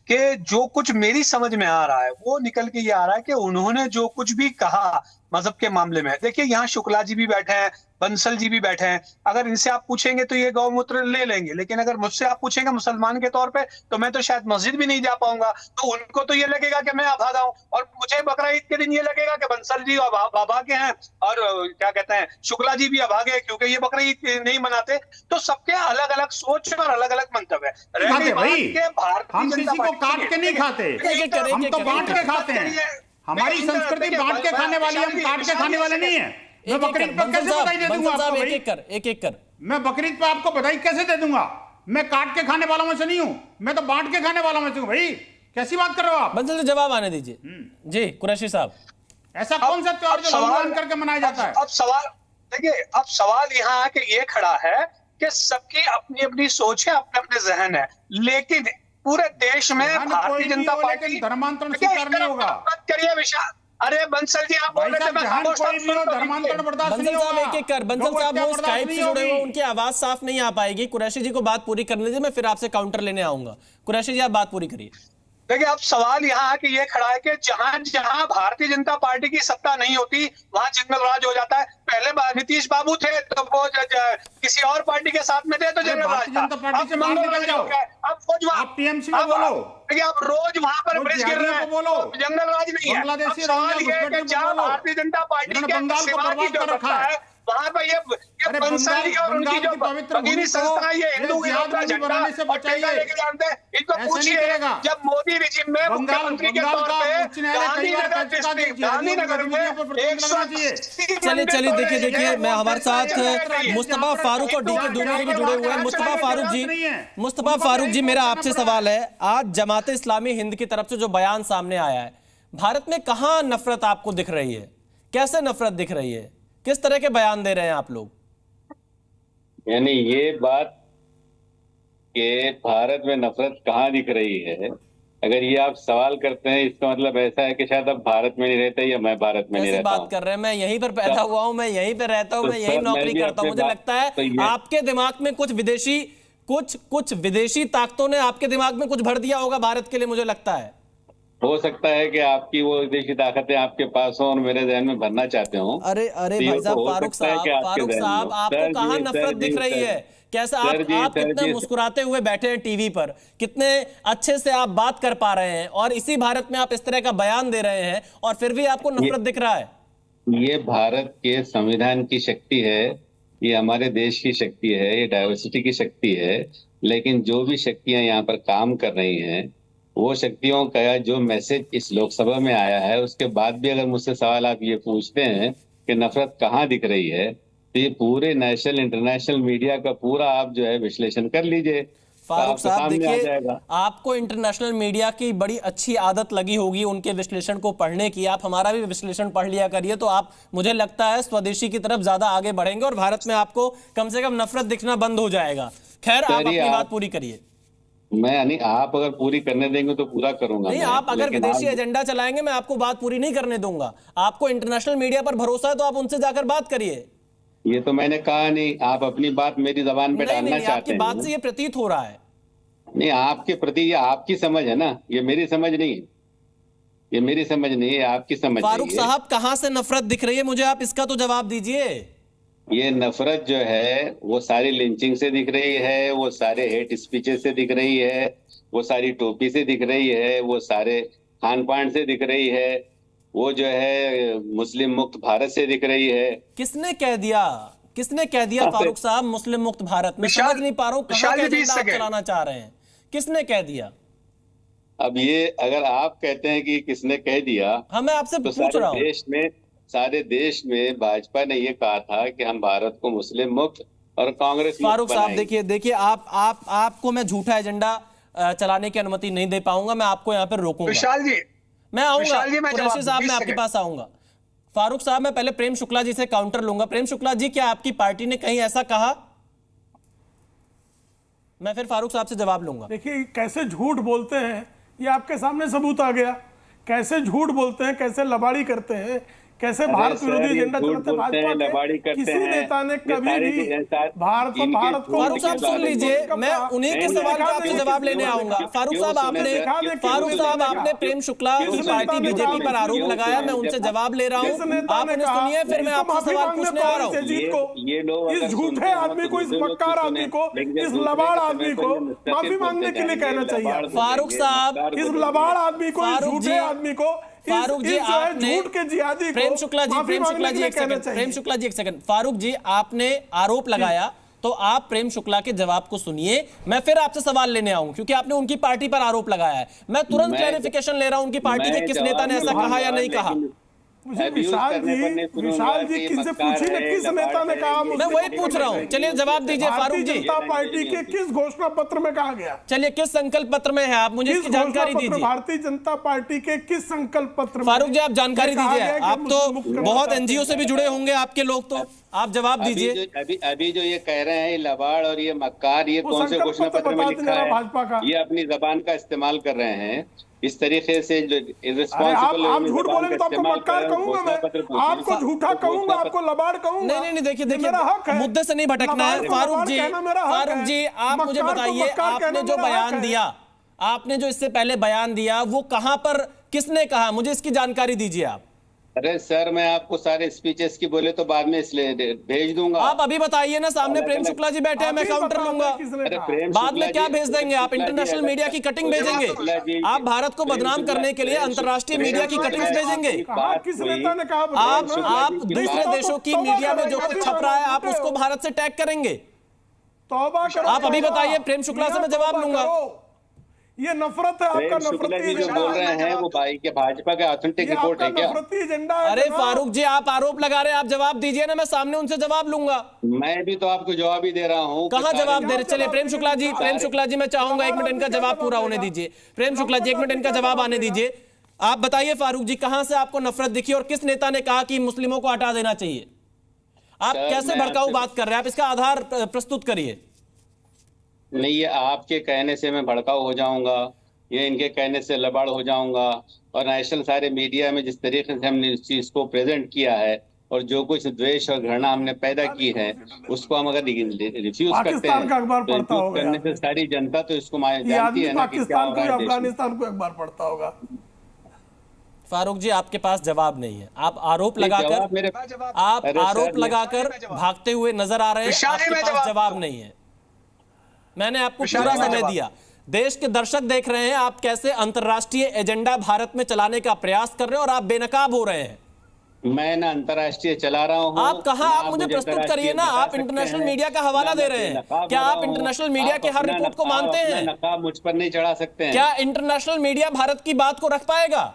कि जो कुछ मेरी समझ में आ रहा है वो निकल के ये आ रहा है कि उन्होंने जो कुछ भी कहा मजहब के मामले में, देखिए यहाँ शुक्ला जी भी बैठे हैं, बंसल जी भी बैठे हैं, अगर इनसे आप पूछेंगे तो ये गौमूत्र ले लेंगे, लेकिन अगर मुझसे आप पूछेंगे मुसलमान के तौर पे तो मैं तो शायद मस्जिद भी नहीं जा पाऊंगा, तो उनको तो ये लगेगा कि मैं अभागा हूं, और मुझे बकरा ईद के दिन ये लगेगा कि बंसल जी अभागे हैं और क्या कहते हैं शुक्ला जी भी अभागे हैं क्योंकि ये बकरा ईद नहीं मनाते। तो सबके अलग अलग सोच और अलग अलग मंतव्य है। हम किसी को काट के नहीं खाते, हम तो बांट के खाते हैं। हमारी संस्कृति बांट के खाने वाली, हम काट के खाने वाले नहीं है। मैं बकरीद पर कैसे बधाई दे दूंगा आपको भाई? एक कर मैं बकरीद पर आपको बधाई कैसे दे दूंगा? मैं काट के खाने वालों में से नहीं हूं, मैं तो बांट के खाने वालों में से हूं भाई। कैसी बात कर रहे हो आप? बंसल जी जवाब आने दीजिए जी। कुरैशी साहब, ऐसा कौन सा त्योहार जो रमजान करके मनाया जाता है? अब सवाल देखिए, अब सवाल यहाँ कि ये खड़ा है कि सबकी अपनी अपनी सोच है, अपने अपने जहन है, लेकिन पूरे देश में भारतीय जनता पार्टी धर्मांतरण स्वीकार नहीं होगा। मत करिए विशाल। अरे बंसल जी, आप बोल रहे थे मैं खामोश था। बंसल साहब एक एक कर, बंसल साहब वो स्काइप से जुड़े हुए, उनकी आवाज साफ नहीं आ पाएगी। कुरैशी जी को बात पूरी करने दीजिए, मैं फिर आपसे काउंटर लेने आऊंगा। कुरैशी जी आप बात पूरी करिए। देखिए, अब सवाल यहाँ कि ये खड़ा है कि जहां जहां भारतीय जनता पार्टी की सत्ता नहीं होती वहां जंगल राज हो जाता है। पहले नीतीश बाबू थे तो वो किसी और पार्टी के साथ में थे तो जंगल राज था। अब मंगल राज हो गया, अब रोज आप टीएमसी में बोलो। देखिए, आप रोज वहां पर ब्रिज गिर रहे हैं, जंगल राज नहीं है। अब सवाल ये है कि जहां भारतीय जनता पार्टी के सेवा की जो सत्ता है वहां पर ये बंसल और उनकी जो भगिनी संस्था है, ये हिंदू विरोध का झंडा और ठेका लेके जानते हैं। इनको पूछिए, जब मोदी रिजिम में मुख्यमंत्री के तौर पे गांधीनगर डिस्ट्रिक्ट, गांधीनगर में 180। चलिए देखिए मैं हमारे साथ मुस्तफा फारूक और डीके दोनों भी जुड़े हुए हैं। मुस्तफा फारूक जी मेरा आपसे सवाल है, आज जमात इस्लामी हिंद की तरफ से जो बयान सामने आया है, भारत में कहां नफरत आपको दिख रही है, कैसे नफरत दिख रही है, किस तरह के बयान दे रहे हैं आप लोग? यानी ये बात कि भारत में नफरत कहाँ दिख रही है, अगर ये आप सवाल करते हैं इसका मतलब ऐसा है कि शायद अब भारत में नहीं रहते या मैं भारत में नहीं रहता हूं। बात कर रहे हैं, मैं यहीं पर पैदा हुआ हूं, मैं यहीं पर रहता हूं, मैं यहीं नौकरी करता हूं। मुझे लगता है आपके दिमाग में कुछ विदेशी ताकतों ने आपके दिमाग में कुछ भर दिया होगा भारत के लिए, मुझे लगता है। हो सकता है कि आपकी वो विदेशी ताकतें आपके पास हो और मेरे जहन में भरना चाहते हो। अरे भाई साहब, फारूक साहब आपको कहाँ नफरत दिख रही है? कैसे आप कितने मुस्कुराते हुए बैठे हैं टीवी पर, कितने अच्छे से आप बात कर पा रहे हैं, और इसी भारत में आप इस तरह का बयान दे रहे हैं और फिर भी आपको नफरत दिख रहा है। ये भारत के संविधान की शक्ति है, ये हमारे देश की शक्ति है, ये डाइवर्सिटी की शक्ति है। लेकिन जो भी शक्तियां यहाँ पर काम कर रही हैं, वो शक्तियों का जो मैसेज इस लोकसभा में आया है, उसके बाद भी अगर मुझसे सवाल आप ये पूछते हैं कि नफरत कहाँ दिख रही है, तो ये पूरे नेशनल इंटरनेशनल मीडिया का पूरा आप जो है विश्लेषण कर लीजिए। फारूक साहब देखिए, आपको इंटरनेशनल मीडिया की बड़ी अच्छी आदत लगी होगी उनके विश्लेषण को पढ़ने की। आप हमारा भी विश्लेषण पढ़ लिया करिए, तो आप मुझे लगता है स्वदेशी की तरफ ज्यादा आगे बढ़ेंगे और भारत में आपको कम से कम नफरत दिखना बंद हो जाएगा। खैर, आप अपनी बात पूरी करिए। मैं आप अगर पूरी करने देंगे तो पूरा करूंगा। नहीं, आप अगर विदेशी एजेंडा चलाएंगे मैं आपको बात पूरी नहीं करने दूंगा। आपको इंटरनेशनल मीडिया पर भरोसा है तो आप उनसे जाकर बात करिए। ये तो मैंने कहा नहीं, आप अपनी बात मेरी जबान पे डालना चाहते हैं। आपकी बात से ये प्रतीत हो रहा है। नहीं, आपके प्रति ये आपकी समझ है ना, ये मेरी समझ नहीं है, ये मेरी समझ नहीं है, आपकी समझ। फारूक साहब, कहां से नफरत दिख रही है, मुझे आप इसका तो जवाब दीजिए। ये नफरत जो है वो सारी लिंचिंग से दिख रही है, वो सारे हेट स्पीचेस से दिख रही है, वो सारी टोपी से दिख रही है, वो सारे खान पान से दिख रही है, वो जो है मुस्लिम मुक्त भारत से दिख रही है। किसने कह दिया फारूक साहब मुस्लिम मुक्त भारत? मैं समझ नहीं पा रहा हूँ कहां का एजेंडा आप चलाना चाह रहे हैं, किसने कह दिया? अब ये अगर आप कहते हैं कि किसने कह दिया, मैं आपसे पूछ रहा हूँ। सारे देश में भाजपा ने ये कहा था कि हम भारत को मुस्लिम मुक्त और कांग्रेस मुक्त फारूक साहब देखिए आपको मैं झूठा एजेंडा चलाने की अनुमति नहीं दे पाऊंगा, मैं आपको यहाँ पर रोकूंगा। विशाल जी, मैं आऊंगा, कुरैशी साहब मैं आपके पास आऊंगा। फारूक साहब, मैं पहले प्रेम शुक्ला जी से काउंटर लूंगा। प्रेम शुक्ला जी, क्या आपकी पार्टी ने कहीं ऐसा कहा? मैं फिर फारूक साहब से जवाब लूंगा। देखिए, कैसे झूठ बोलते हैं ये आपके सामने सबूत आ गया। कैसे झूठ बोलते हैं, कैसे लबाड़ी करते हैं, कैसे भारत विरोधी एजेंडा चलाते हैं भाजपा। किसी नेता ने कभी भी भारत को फारूक साहब सुन लीजिए, मैं उन्हीं के सवाल का आपसे जवाब लेने आऊंगा। फारूक साहब आपने प्रेम शुक्ला की पार्टी बीजेपी पर आरोप लगाया, मैं उनसे जवाब ले रहा हूँ, आप उन्हें सुनिए, फिर मैं आपसे सवाल पूछने आ रहा हूँ। इस झूठे आदमी को, इस मक्कार आदमी को, इस लबाड़ आदमी को माफी मांगने के लिए कहना चाहिए। फारूक साहब, इस लबाड़ आदमी को, इस झूठे आदमी को, फारूक जी आपने प्रेम शुक्ला जी एक सेकंड। फारूक जी, आपने आरोप लगाया तो आप प्रेम शुक्ला के जवाब को सुनिए, मैं फिर आपसे सवाल लेने आऊं, क्योंकि आपने उनकी पार्टी पर आरोप लगाया है। मैं तुरंत क्लैरिफिकेशन ले रहा हूं उनकी पार्टी के किस नेता ने ऐसा कहा या नहीं कहा। विशाल जी किससे पूछी ना, किस नेता ने कहा? मैं वही पूछ रहा हूँ। चलिए जवाब दीजिए फारूक जी। जनता पार्टी के किस घोषणा पत्र में कहा गया? चलिए किस संकल्प पत्र में है, आप मुझे इसकी जानकारी दीजिए। भारतीय जनता पार्टी के किस संकल्प पत्र? फारूक जी आप जानकारी दीजिए, आप तो बहुत एनजीओ से भी जुड़े होंगे आपके लोग, तो आप जवाब दीजिए। अभी जो ये कह रहे हैं लबाड़ और ये मक्कार, ये कौन से घोषणा पत्र में लिखा है? भाजपा का ये अपनी जबान का इस्तेमाल कर रहे हैं इस तरीके से जो इर्रेस्पॉन्सिबल। आप झूठ बोलेंगे तो आपको मक्कार कहूंगा मैं, आपको झूठा कहूंगा, आपको लबाड़ कहूंगा। नहीं देखिए मुद्दे से नहीं भटकना है फारूक जी। आप मुझे बताइए, आपने जो बयान दिया, आपने जो इससे पहले बयान दिया, वो कहां पर किसने कहा? मुझे इसकी जानकारी दीजिए आप। अरे सर, मैं आपको सारे स्पीचेस की बोले तो बाद में इसलिए भेज दूंगा। आप अभी बताइए ना, सामने प्रेम शुक्ला जी बैठे हैं, मैं काउंटर लूंगा। बाद में क्या भेज देंगे आप? इंटरनेशनल मीडिया की कटिंग भेजेंगे? आप भारत को बदनाम करने के लिए अंतर्राष्ट्रीय मीडिया की कटिंग्स भेजेंगे? आप दूसरे देशों की मीडिया में जो कुछ छप रहा है, आप उसको भारत से टैग करेंगे? आप अभी बताइए, प्रेम शुक्ला से मैं जवाब लूंगा। ये नफरत है आपका, नफरती जो बोल रहे हैं वो भाई के भाजपा का ऑथेंटिक रिपोर्ट है क्या? नफरती एजेंडा है। अरे फारूक जी आप आरोप लगा रहे हैं, आप जवाब दीजिए ना, मैं सामने उनसे जवाब लूंगा। मैं भी तो आपको जवाब ही दे रहा हूँ। कहाँ जवाब दे रहे? चलिए प्रेम शुक्ला जी मैं चाहूंगा 1 मिनट इनका जवाब पूरा होने दीजिए। प्रेम शुक्ला जी 1 मिनट इनका जवाब आने दीजिए। आप बताइए फारूक जी, कहां से आपको नफरत दिखी और किस नेता ने कहा कि मुस्लिमों को हटा देना चाहिए? आप कैसे भड़काऊ बात कर रहे हैं? आप इसका आधार प्रस्तुत करिए। नहीं, ये आपके कहने से मैं भड़काऊ हो जाऊंगा, ये इनके कहने से लबाड़ हो जाऊंगा। और नेशनल सारे मीडिया में जिस तरीके से हमने इस चीज को प्रेजेंट किया है और जो कुछ द्वेष और घृणा हमने पैदा की है, उसको हम अगर रिफ्यूज करते हैं तो करने से सारी जनता तो इसको जानती है ना कि क्या हो रहा है। अफगानिस्तान को एक बार पढ़ता होगा। फारूक जी आपके पास जवाब नहीं है, आप आरोप लगाकर भागते हुए नजर आ रहे हैं, आपके पास जवाब नहीं है। मैंने आपको पूरा समय दिया। देश के दर्शक देख रहे हैं आप कैसे अंतर्राष्ट्रीय एजेंडा भारत में चलाने का प्रयास कर रहे हैं और आप बेनकाब हो रहे हैं। मैं ना अंतर्राष्ट्रीय चला रहा हूं। आप कहां? आप मुझे प्रस्तुत करिए ना। आप इंटरनेशनल मीडिया का हवाला दे रहे हैं। क्या आप इंटरनेशनल मीडिया के हर रिपोर्ट को मानते हैं? नकाब मुझ पर नहीं चढ़ा सकते हैं। क्या इंटरनेशनल मीडिया भारत की बात को रख पाएगा?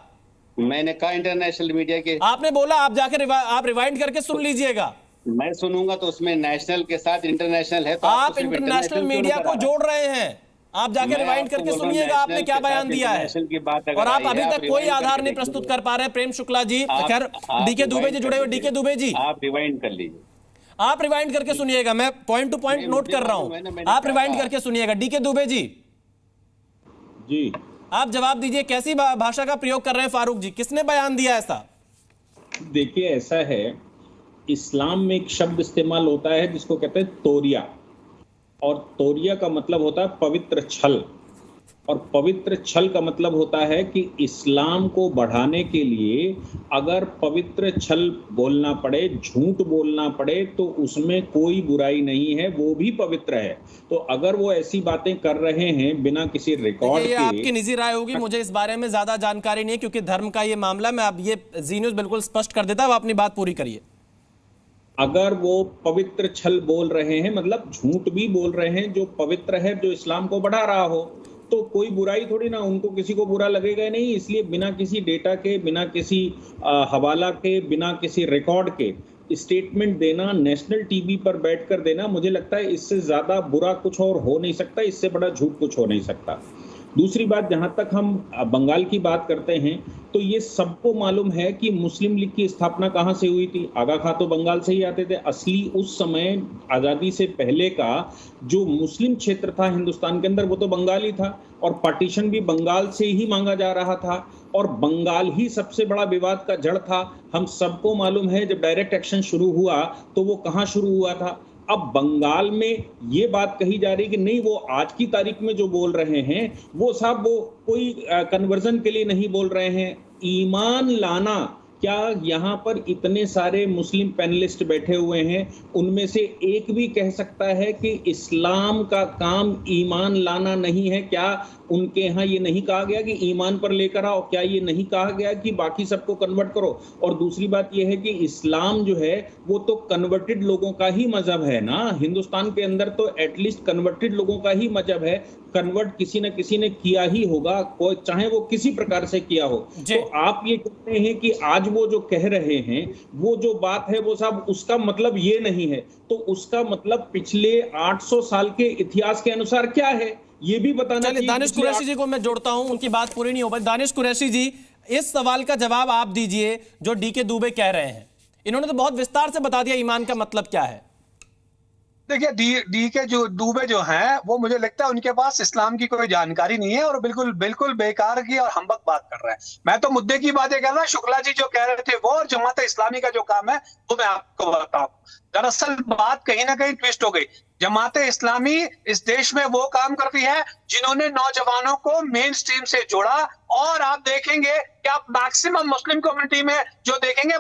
मैंने कहा इंटरनेशनल मीडिया के, आपने बोला आप जाकर आप रिवाइंड करके सुन लीजिएगा। मैं सुनूंगा तो उसमें नेशनल के साथ इंटरनेशनल है, तो आप इंटरनेशनल मीडिया को जोड़ रहे हैं। आप जाके रिवाइंड करके सुनिएगा आपने क्या बयान दिया है। और आप अभी तक कोई आधार नहीं प्रस्तुत कर पा रहे हैं। प्रेम शुक्ला जी, खैर डीके दुबे जी जुड़े हुए। डीके दुबे जी आप रिवाइंड कर लीजिए, आप रिवाइंड करके सुनिएगा। मैं पॉइंट टू पॉइंट नोट कर रहा हूं, आप रिवाइंड करके सुनिएगा। डीके दुबे जी आप जवाब दीजिए, कैसी भाषा का प्रयोग कर रहे हैं फारूक जी? किसने बयान दिया ऐसा? देखिए ऐसा है, इस्लाम में एक शब्द इस्तेमाल होता है जिसको कहते हैं तोरिया, और तोरिया का मतलब होता है पवित्र छल, और पवित्र छल का मतलब होता है कि इस्लाम को बढ़ाने के लिए अगर पवित्र छल बोलना पड़े, झूठ बोलना पड़े, तो उसमें कोई बुराई नहीं है, वो भी पवित्र है। तो अगर वो ऐसी बातें कर रहे हैं बिना किसी रिकॉर्ड के, आपकी निजी राय होगी, मुझे इस बारे में ज्यादा जानकारी नहीं है क्योंकि धर्म का ये मामला। मैं अब ये जी न्यूज़ बिल्कुल स्पष्ट कर देता है, आप अपनी बात पूरी करिए। अगर वो पवित्र छल बोल रहे हैं, मतलब झूठ भी बोल रहे हैं जो पवित्र है, जो इस्लाम को बढ़ा रहा हो, तो कोई बुराई थोड़ी ना, उनको किसी को बुरा लगेगा नहीं। इसलिए बिना किसी डेटा के, बिना किसी हवाला के, बिना किसी रिकॉर्ड के स्टेटमेंट देना, नेशनल टीवी पर बैठकर देना, मुझे लगता है इससे ज्यादा बुरा कुछ और हो नहीं सकता, इससे बड़ा झूठ कुछ हो नहीं सकता। दूसरी बात, जहां तक हम बंगाल की बात करते हैं तो ये सबको मालूम है कि मुस्लिम लीग की स्थापना कहां से हुई थी। आगा खां तो बंगाल से ही आते थे। असली उस समय आज़ादी से पहले का जो मुस्लिम क्षेत्र था हिंदुस्तान के अंदर, वो तो बंगाल ही था, और पार्टीशन भी बंगाल से ही मांगा जा रहा था, और बंगाल ही सबसे बड़ा विवाद का जड़ था। हम सबको मालूम है जब डायरेक्ट एक्शन शुरू हुआ तो वो कहाँ शुरू हुआ था। अब बंगाल में ये बात कही जा रही कि नहीं, वो आज की तारीख में जो बोल रहे हैं वो साहब वो कोई कन्वर्जन के लिए नहीं बोल रहे हैं। ईमान लाना, क्या यहाँ पर इतने सारे मुस्लिम पैनलिस्ट बैठे हुए हैं, उनमें से एक भी कह सकता है कि इस्लाम का काम ईमान लाना नहीं है? क्या उनके यहाँ ये नहीं कहा गया कि ईमान पर लेकर आओ? क्या ये नहीं कहा गया कि बाकी सबको कन्वर्ट करो? और दूसरी बात ये है कि इस्लाम जो है वो तो कन्वर्टेड लोगों का ही मजहब है ना। हिंदुस्तान के अंदर तो एटलीस्ट कन्वर्टेड लोगों का ही मजहब है, कन्वर्ट किसी न किसी ने किया ही होगा, कोई चाहे वो किसी प्रकार से किया हो। तो आप ये कहते हैं कि आज वो जो कह रहे हैं, वो जो बात है वो सब, उसका मतलब ये नहीं है, तो उसका मतलब पिछले 800 साल के इतिहास के अनुसार क्या है ये भी बताना चाहिए। दानिश कुरैशी जी को मैं जोड़ता हूं, उनकी बात पूरी नहीं हो पाई। दानिश कुरैशी जी, इस सवाल का जवाब आप दीजिए जो डीके दुबे कह रहे हैं। इन्होंने तो बहुत विस्तार से बता दिया ईमान का मतलब क्या है। देखिए, डी के जो दुबे जो हैं, वो मुझे लगता है उनके पास इस्लाम की कोई जानकारी नहीं है और बिल्कुल बिल्कुल बेकार की और हम्बक बात कर रहे हैं। मैं तो मुद्दे की बातें कर रहा हूं। शुक्ला जी जो कह रहे थे वो और जमात इस्लामी का जो काम है वो मैं आपको बताऊं। दरअसल बात कहीं ना कहीं ट्विस्ट हो गई। जमात इस्लामी इस देश में वो काम करती है जिन्होंने नौजवानों को मेन स्ट्रीम से जोड़ा, और आप देखेंगे कि आप मैक्सिमम मुस्लिम कम्युनिटी में जो देखेंगे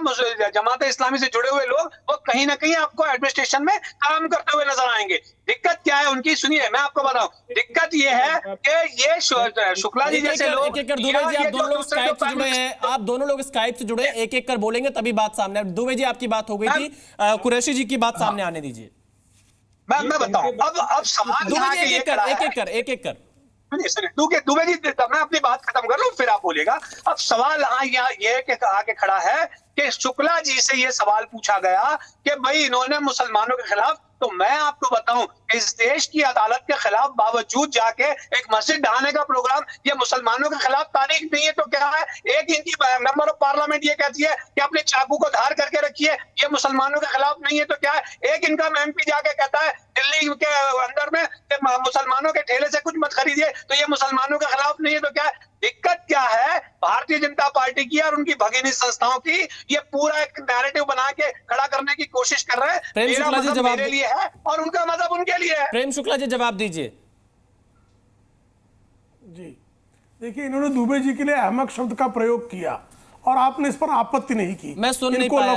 जमात इस्लामी से जुड़े हुए लोग, वो कहीं ना कहीं आपको एडमिनिस्ट्रेशन में काम करते हुए नजर आएंगे। दिक्कत क्या है उनकी, सुनिए मैं आपको बताऊं। दिक्कत ये है कि ये शुक्ला जी जैसे लोग, दुबे जी आप दोनों लोग स्काइप से जुड़े हैं, आप दोनों लोग स्काइप से जुड़े, एक एक कर बोलेंगे तभी बात सामने। दुबे जी आपकी बात हो गई थी, कुरैशी जी की बात सामने आने दीजिए। मैं बताऊं अब सवाल एक एक कर दुबे जी, मैं अपनी बात खत्म कर लूं फिर आप बोलिएगा। अब सवाल यहाँ ये आके खड़ा है कि शुक्ला जी से ये सवाल पूछा गया कि भाई इन्होंने मुसलमानों के खिलाफ, तो मैं आपको बताऊं इस देश की अदालत के खिलाफ बावजूद जाके एक मस्जिद ढहाने का प्रोग्राम, ये मुसलमानों के खिलाफ तारीख नहीं है तो क्या है। एक इनकी मेंबर ऑफ पार्लियामेंट ये कहती है कि अपने चाकू को धार करके रखिए, ये मुसलमानों के खिलाफ नहीं है तो क्या है। एक इनका एमपी जाके कहता है दिल्ली के अंदर में मुसलमानों के ठेले से कुछ मत खरीदिए, तो ये मुसलमानों के खिलाफ नहीं है तो क्या है। दिक्कत क्या है भारतीय जनता पार्टी की और उनकी भगिनी संस्थाओं की, ये पूरा एक नैरेटिव बना के खड़ा करने की कोशिश कर रहे हैं। मेरा मजहब मेरे लिए है और उनका मजहब उनके लिए है। प्रेम शुक्ला जी जवाब दीजिए। जी देखिए, इन्होंने दुबे जी के लिए अहमक शब्द का प्रयोग किया और आपने इस पर आपत्ति नहीं की। मैं सुन नहीं पाया।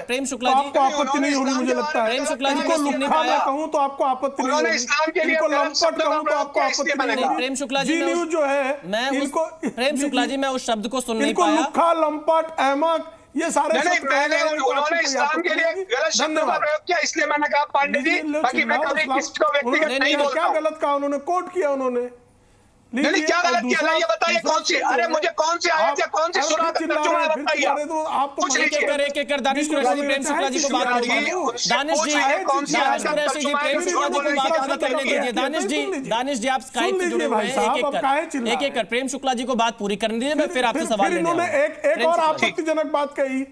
प्रेम शुक्ला जी आपको आपत्ति नहीं होगी मुझे लगता है। प्रेम शुक्ला जी इनको लुक्खा मैं कहूं तो आपको आपत्ति नहीं होगी, इनको लंपट कहूं तो आपको आपत्ति नहीं होगी। प्रेम शुक्ला जी न्यूज जो है इनको, प्रेम शुक्ला जी मैं उस शब्द को सुन नहीं पाया। इनको लुक्खा, लंपट, अहमक ये सारे उन्होंने इस्लाम के लिए गलत शब्दों का प्रयोग किया, इसलिए मैंने कहा पांडे जी, बाकी मैं कभी किसी को व्यक्तिगत नहीं बोलता। क्या गलत कहा उन्होंने? कोट किया उन्होंने। नहीं क्या गलत किया ये बताइए। कौन सी, अरे मुझे कौन सी आयत या कौन सी सूरत बताइए। कुछ एक कर दानिश कुरैशी प्रेम शुक्ला जी को बात करने दीजिए। दानिश जी प्रेम शुक्ला जी को बात करने दीजिए। दानिश जी आप स्काइप से जुड़े हुए हैं, एक एक कर प्रेम शुक्ला जी को बात पूरी करने दीजिए, मैं फिर आपसे सवाल लेने आऊंगा। एक और आपत्तिजनक बात कही,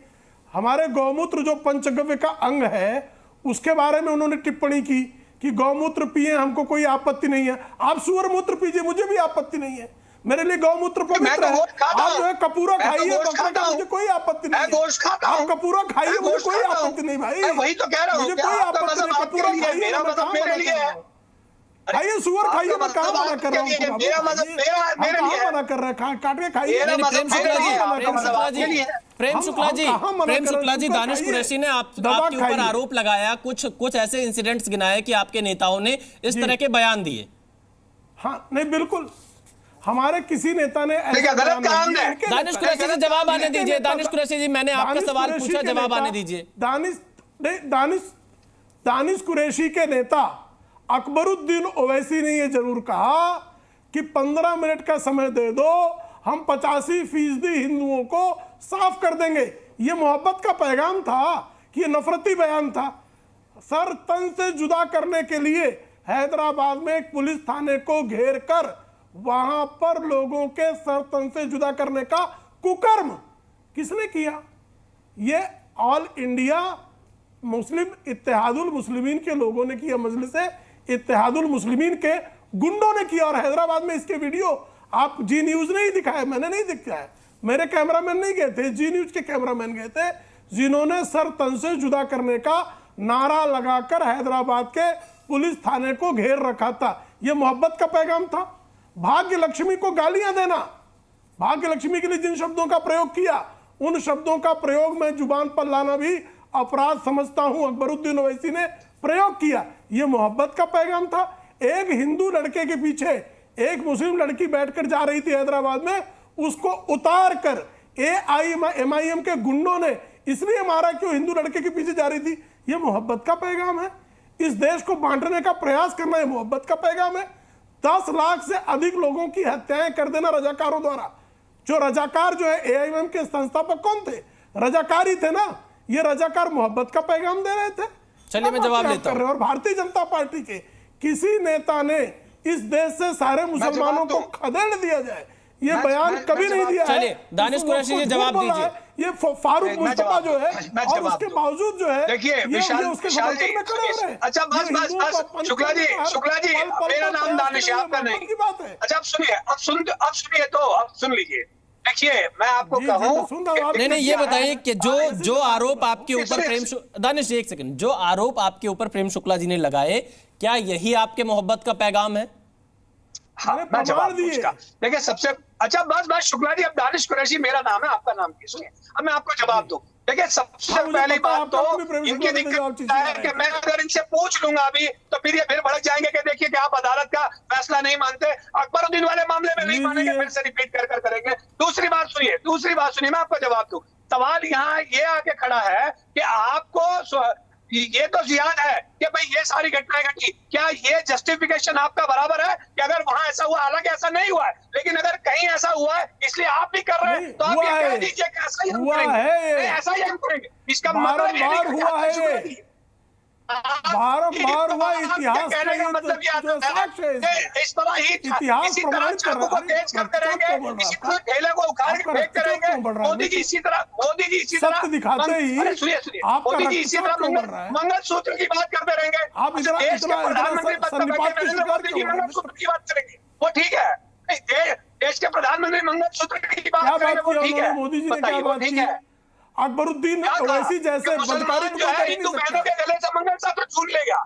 हमारे गौमूत्र जो पंचगव्य का अंग है उसके बारे में उन्होंने टिप्पणी की कि गौमूत्र पिए हमको कोई आपत्ति नहीं है, आप सुअर मूत्र पीजिए मुझे भी आपत्ति नहीं है, मेरे लिए गौमूत्र पवित्र है। आप जो है कपूरा खाइए बकरे का, मुझे कोई आपत्ति नहीं है। आप कपूरा खाइए मुझे कोई आपत्ति नहीं भाई, वही तो कह रहा हूं, मुझे कोई आपत्ति नहीं। कपूरा खाइए, खाइए सुअर खाइए, मैं कहाँ मना कर रहा हूँ, मना कर रहा है, काट के खाइए। प्रेम शुक्ला जी दानिश कुरैशी ने आपके ऊपर आरोप लगाया, कुछ ऐसे इंसिडेंट्स गिनाए कि आपके नेताओं ने इस तरह के बयान दिए। हाँ नहीं बिल्कुल, हमारे किसी नेता ने गलत काम है। दानिश कुरैशी जी जवाब आने दीजिए। दानिश कुरैशी जी मैंने आपका सवाल पूछा, जवाब आने दीजिए। दानिश कुरैशी के नेता अकबरुद्दीन ओवैसी ने यह जरूर कहा कि 15 मिनट का समय दे दो, हम 85% हिंदुओं को साफ कर देंगे। यह मोहब्बत का पैगाम था कि यह नफरती बयान था। सर तन से जुदा करने के लिए हैदराबाद में एक पुलिस थाने को घेर कर वहां पर लोगों के सर तन से जुदा करने का कुकर्म किसने किया? यह all India Muslim Ittehadul Muslimeen के लोगों ने किया, मजलिस इत्तेहादुल मुस्लिमीन के गुंडों ने किया। और हैदराबाद में इसके वीडियो आप जी न्यूज ने ही दिखाया, मैंने नहीं दिखाया, मेरे कैमरामैन नहीं गए थे, जी न्यूज के कैमरामैन गए थे, जिन्होंने सर तन से जुदा करने का नारा लगाकर हैदराबाद के पुलिस थाने को घेर रखा था। यह मोहब्बत का पैगाम था। भाग्य लक्ष्मी को गालियां देना, भाग्य लक्ष्मी के लिए जिन शब्दों का प्रयोग किया उन शब्दों का प्रयोग मैं जुबान पर लाना भी अपराध समझता हूं। अकबरुद्दीन ओवैसी ने प्रयोग किया, यह मोहब्बत का पैगाम था। एक हिंदू लड़के के पीछे एक मुस्लिम लड़की बैठकर जा रही थी हैदराबाद में, उसको उतार कर MIM के गुंडों ने इसलिए मारा कि वो हिंदू लड़के के पीछे जा रही थी। यह मोहब्बत का पैगाम है। इस देश को बांटने का प्रयास करना है मोहब्बत का पैगाम है। 10 लाख से अधिक लोगों की हत्याएं कर देना रजाकारों द्वारा। जो रजाकार जो है एआईएमएम के संस्थापक कौन थे? रजाकार ही थे ना। ये रजाकार मोहब्बत का पैगाम दे रहे थे। चलिए मैं जवाब लेता हूं। और भारतीय जनता पार्टी के किसी नेता ने इस देश से सारे मुसलमानों को खदेड़ दिया जाए ये बयान कभी नहीं दिया। चलिए दानिश कुरैशी जी जवाब दीजिए। ये फारूक मुस्तफा जो है और उसके बावजूद जो है देखिए विशाल जी, अच्छा बस शुक्ला जी मेरा नाम दानिश है, आपका नहीं। अच्छा अब सुनिए तो अब सुन लीजिए। देखिए मैं आपको कहूं नहीं ये बताइए कि जो आरोप आपके ऊपर दानिश एक सेकंड, जो आरोप आपके ऊपर प्रेम शुक्ला जी ने लगाए, क्या यही आपके मोहब्बत का पैगाम है? हाँ मैं जवाब दूंगा। देखिए सबसे अच्छा बस शुक्ला जी, अब दानिश कुरैशी मेरा नाम है, आपका नाम क्या? सुनिए अब मैं आपको जवाब दूं। देखिए सबसे पहली बात तो इनकी दिक्कत है कि मैं अगर इनसे पूछ लूंगा अभी तो फिर ये फिर भड़क जाएंगे कि देखिए कि आप अदालत का फैसला नहीं मानते, अकबरुद्दीन वाले मामले में नहीं मानेंगे, फिर से रिपीट कर करेंगे। दूसरी बात सुनिए मैं आपको जवाब दूं। सवाल यहाँ ये आके खड़ा है कि आपको ये तो याद है कि भाई ये सारी घटनाएं घटी, क्या ये जस्टिफिकेशन आपका बराबर है कि अगर वहां ऐसा हुआ? हालांकि ऐसा नहीं हुआ है, लेकिन अगर कहीं ऐसा हुआ है इसलिए आप भी कर रहे हैं तो आप ये कह दीजिए कि ऐसा ही हम करेंगे, ऐसा ही हम करेंगे। इसका मतलब ये नहीं हुआ है, बार-बार हुआ। इतिहास कहने का मतलब ये है इस तरह ही इसी तरह चाकू को तेज करते रहेंगे, इसी तरह ठेले को उखाड़ के फेंकते रहेंगे। मोदी जी इसी तरह दिखाते ही सुनिए मोदी जी इसी तरह मंगलसूत्र की बात करते रहेंगे। देश के प्रधानमंत्री नरेंद्र मोदी जी मंगलसूत्र की बात करेंगे, वो ठीक है। देश के प्रधानमंत्री मंगलसूत्र की बात करेंगे, वो ठीक है। मोदी जी ने क्या बात की? अकबरुद्दीन ओवैसी जैसे बदकारी जो है हिंदू बहनों के गले से मंगलसूत्र छूट लेगा।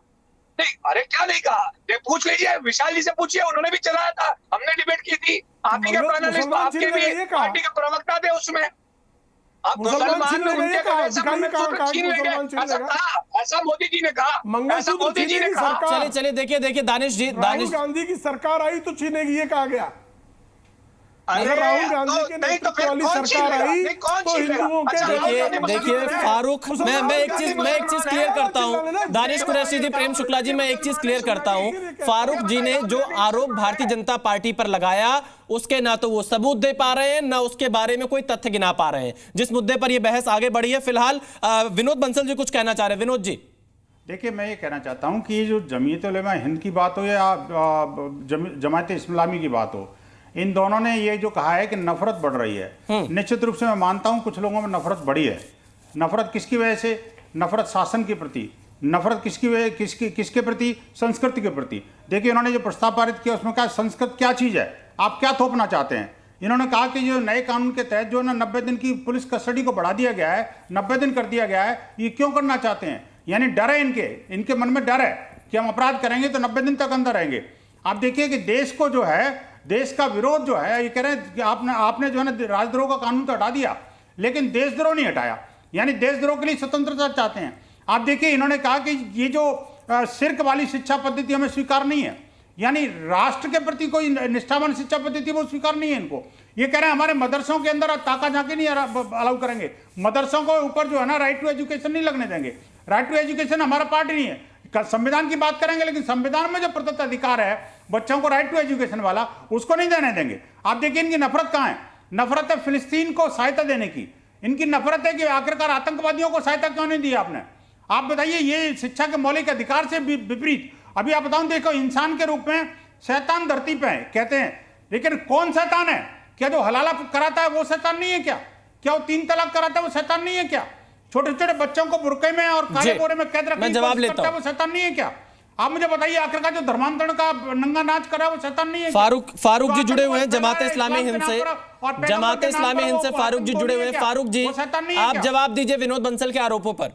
नहीं अरे क्या नहीं कहा, ये पूछ लीजिए, विशाल जी से पूछिए, उन्होंने भी चलाया था, हमने डिबेट की थी। आप ही के पैनलिस्ट, आपके भी पार्टी के प्रवक्ता थे उसमें। आप मुसलमान लोग उनके गले से मंगलसूत्र छीन लेंगे, ऐसा मोदी जी ने कहा, ऐसा मोदी जी ने कहा। चलिए देखिए दानिश राहुल गांधी की सरकार आई तो छीनेगी, ये कहा गया। अगर राहुल गांधी के नेतृत्व वाली सरकार आई तो हिंदुओं के देखिए फारूक, मैं एक चीज क्लियर करता हूं। दानिश कुरैशी जी, प्रेम शुक्ला जी, मैं एक चीज क्लियर करता हूं। फारूक जी ने जो आरोप भारतीय जनता पार्टी पर लगाया उसके ना तो वो सबूत दे पा रहे हैं, ना उसके बारे में कोई तथ्य गिना पा रहे हैं, जिस मुद्दे पर ये बहस आगे बढ़ी है। फिलहाल विनोद बंसल जी कुछ कहना चाह रहे हैं। विनोद जी देखिए, मैं ये कहना चाहता हूं कि जो जमीयत उलेमा हिंद की बात हो या जमात इस्लामी की बात हो, इन दोनों ने ये जो कहा है कि नफरत बढ़ रही है, निश्चित रूप से मैं मानता हूं कुछ लोगों में नफरत बढ़ी है। नफरत किसकी वजह से? नफरत शासन के प्रति, नफरत किसके प्रति? संस्कृति के प्रति। देखिए इन्होंने जो प्रस्ताव पारित किया उसमें कहा संस्कृत क्या चीज़ है, आप क्या थोपना चाहते हैं। इन्होंने कहा कि जो नए कानून के तहत जो ना 90 दिन की पुलिस कस्टडी को बढ़ा दिया गया है, 90 दिन कर दिया गया है, ये क्यों करना चाहते हैं? यानी डर है इनके मन में डर है कि हम अपराध करेंगे तो 90 दिन तक अंदर रहेंगे। आप देखिए कि देश को जो है, देश का विरोध जो है, ये कह रहे हैं कि आपने जो है ना राजद्रोह का कानून तो हटा दिया लेकिन देशद्रोह नहीं हटाया, यानी देशद्रोह के लिए स्वतंत्रता चाहते हैं। आप देखिए इन्होंने कहा कि ये जो शिर्क वाली शिक्षा पद्धति हमें स्वीकार नहीं है, यानी राष्ट्र के प्रति कोई निष्ठावान शिक्षा पद्धति वो स्वीकार नहीं है इनको। ये कह रहे हैं हमारे मदरसों के अंदर ताका झांकी नहीं अलाउ करेंगे, मदरसों को ऊपर जो है ना राइट टू एजुकेशन नहीं लगने देंगे। राइट टू एजुकेशन हमारा पार्ट ही नहीं है। संविधान की बात करेंगे लेकिन संविधान में जो प्रदत्त अधिकार है बच्चों को राइट टू एजुकेशन वाला, उसको नहीं देने देंगे। आप देखिए इनकी नफरत कहां है? नफरत है फिलिस्तीन को सहायता देने की। इनकी नफरत है कि आखिरकार आतंकवादियों को सहायता क्यों नहीं दी आपने? आप बताइए, ये शिक्षा के मौलिक अधिकार से विपरीत। अभी आप बताऊं, देखो इंसान के रूप में शैतान धरती पे है कहते हैं, लेकिन कौन शैतान है? क्या जो हलाला कराता है वो शैतान नहीं है क्या? क्या वो 3 तलाक कराता है वो शैतान नहीं है क्या? छोटे छोटे बच्चों को बुरके में और काले बोरे में कैद रखने की कोशिश करता है वो शैतान नहीं है क्या? आप मुझे बताइए, आखिरकार जो धर्मांतरण का नंगा नाच कर रहा है वो शैतान नहीं है? फारूक जी जुड़े हुए हैं जमात इस्लामी हिंद से, फारूक जी जुड़े हुए हैं। फारूक जी आप जवाब दीजिए विनोद बंसल के आरोपों पर।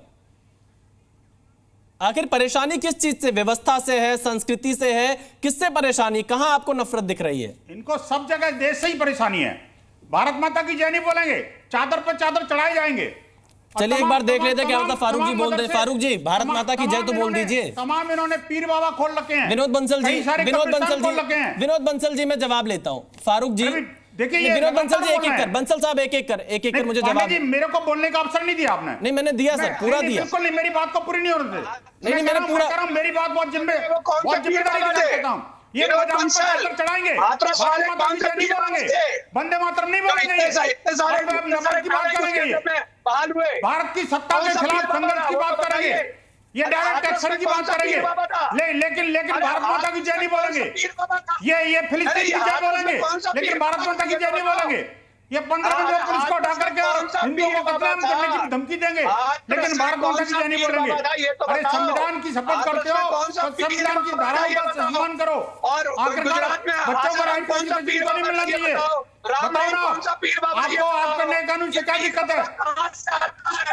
आखिर परेशानी किस चीज से? व्यवस्था से है, संस्कृति से है, किससे परेशानी? कहां आपको नफरत दिख रही है? इनको सब जगह देश से ही परेशानी है। भारत माता की जय नहीं बोलेंगे, चादर पर चादर चढ़ाए जाएंगे। चलिए एक बार देख लेते क्या होता। फारूक जी बोल दे। फारूक जी भारत माता की जय तो बोल दीजिए। तमाम इन्होंने पीर बाबा खोल रखे हैं। विनोद बंसल जी मैं जवाब लेता हूं। फारूक जी देखिए ये विनोद बंसल जी एक एक कर, बंसल साहब एक एक कर मुझे जवाब। जी मेरे को बोलने का अवसर नहीं दिया आपने। नहीं मैंने दिया सर, पूरा दिया। बिल्कुल नहीं, मेरी बात को पूरी नहीं होने दे। नहीं मैंने पूरा, मेरी बात बहुत जिम्मेदारी के साथ कहता हूं। ये चढ़ाएंगे वंदे मातरम नहीं बोलेंगे, नफरत की बात करेंगे, भारत की सत्ता के खिलाफ संघर्ष की बात करेंगे, ये डायरेक्ट एक्शन की बात करेंगे, लेकिन भारत माता की जय नहीं बोलेंगे। ये फिलिस्तीन की जय बोलेंगे, लेकिन भारत माता की जय नहीं बोलेंगे। ये 15 मिनट में पुलिस को उठा करके हिंदुओं को कत्लेआम करने की धमकी देंगे, लेकिन भारत माता की जय नहीं बोलेंगे। अरे संविधान की शपथ करते हो तो संविधान की धाराओं का सम्मान करो, आखिरकार बच्चों को राजनीति को नहीं मिलना चाहिए। बताओ ना, आपको आपके नए कानून से क्या दिक्कत है?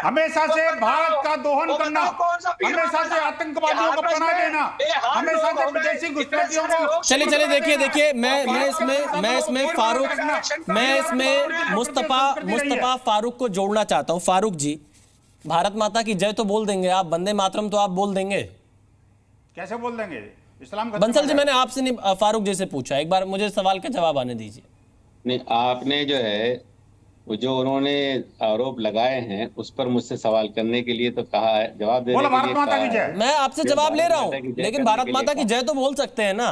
हमेशा से भारत का दोहन करना, हमेशा से आतंकवादियों को पनाह देना, हमेशा से विदेशी घुसपैठियों को। चलिए देखिए मैं इसमें मुस्तफा फारूक को जोड़ना चाहता हूं। फारूक जी, भारत माता की जय तो बोल देंगे आप, वंदे मातरम तो आप बोल देंगे? कैसे बोल देंगे? इस्लाम बंसल जी मैंने आपसे नहीं, फारूक जी से पूछा, एक बार मुझे सवाल का जवाब आने दीजिए। नहीं, आपने जो है वो जो उन्होंने आरोप लगाए हैं उस पर मुझसे सवाल करने के लिए तो कहा है, जवाब देने के लिए कहा है। मैं आपसे जवाब ले रहा हूं, लेकिन भारत माता की जय तो बोल सकते हैं ना,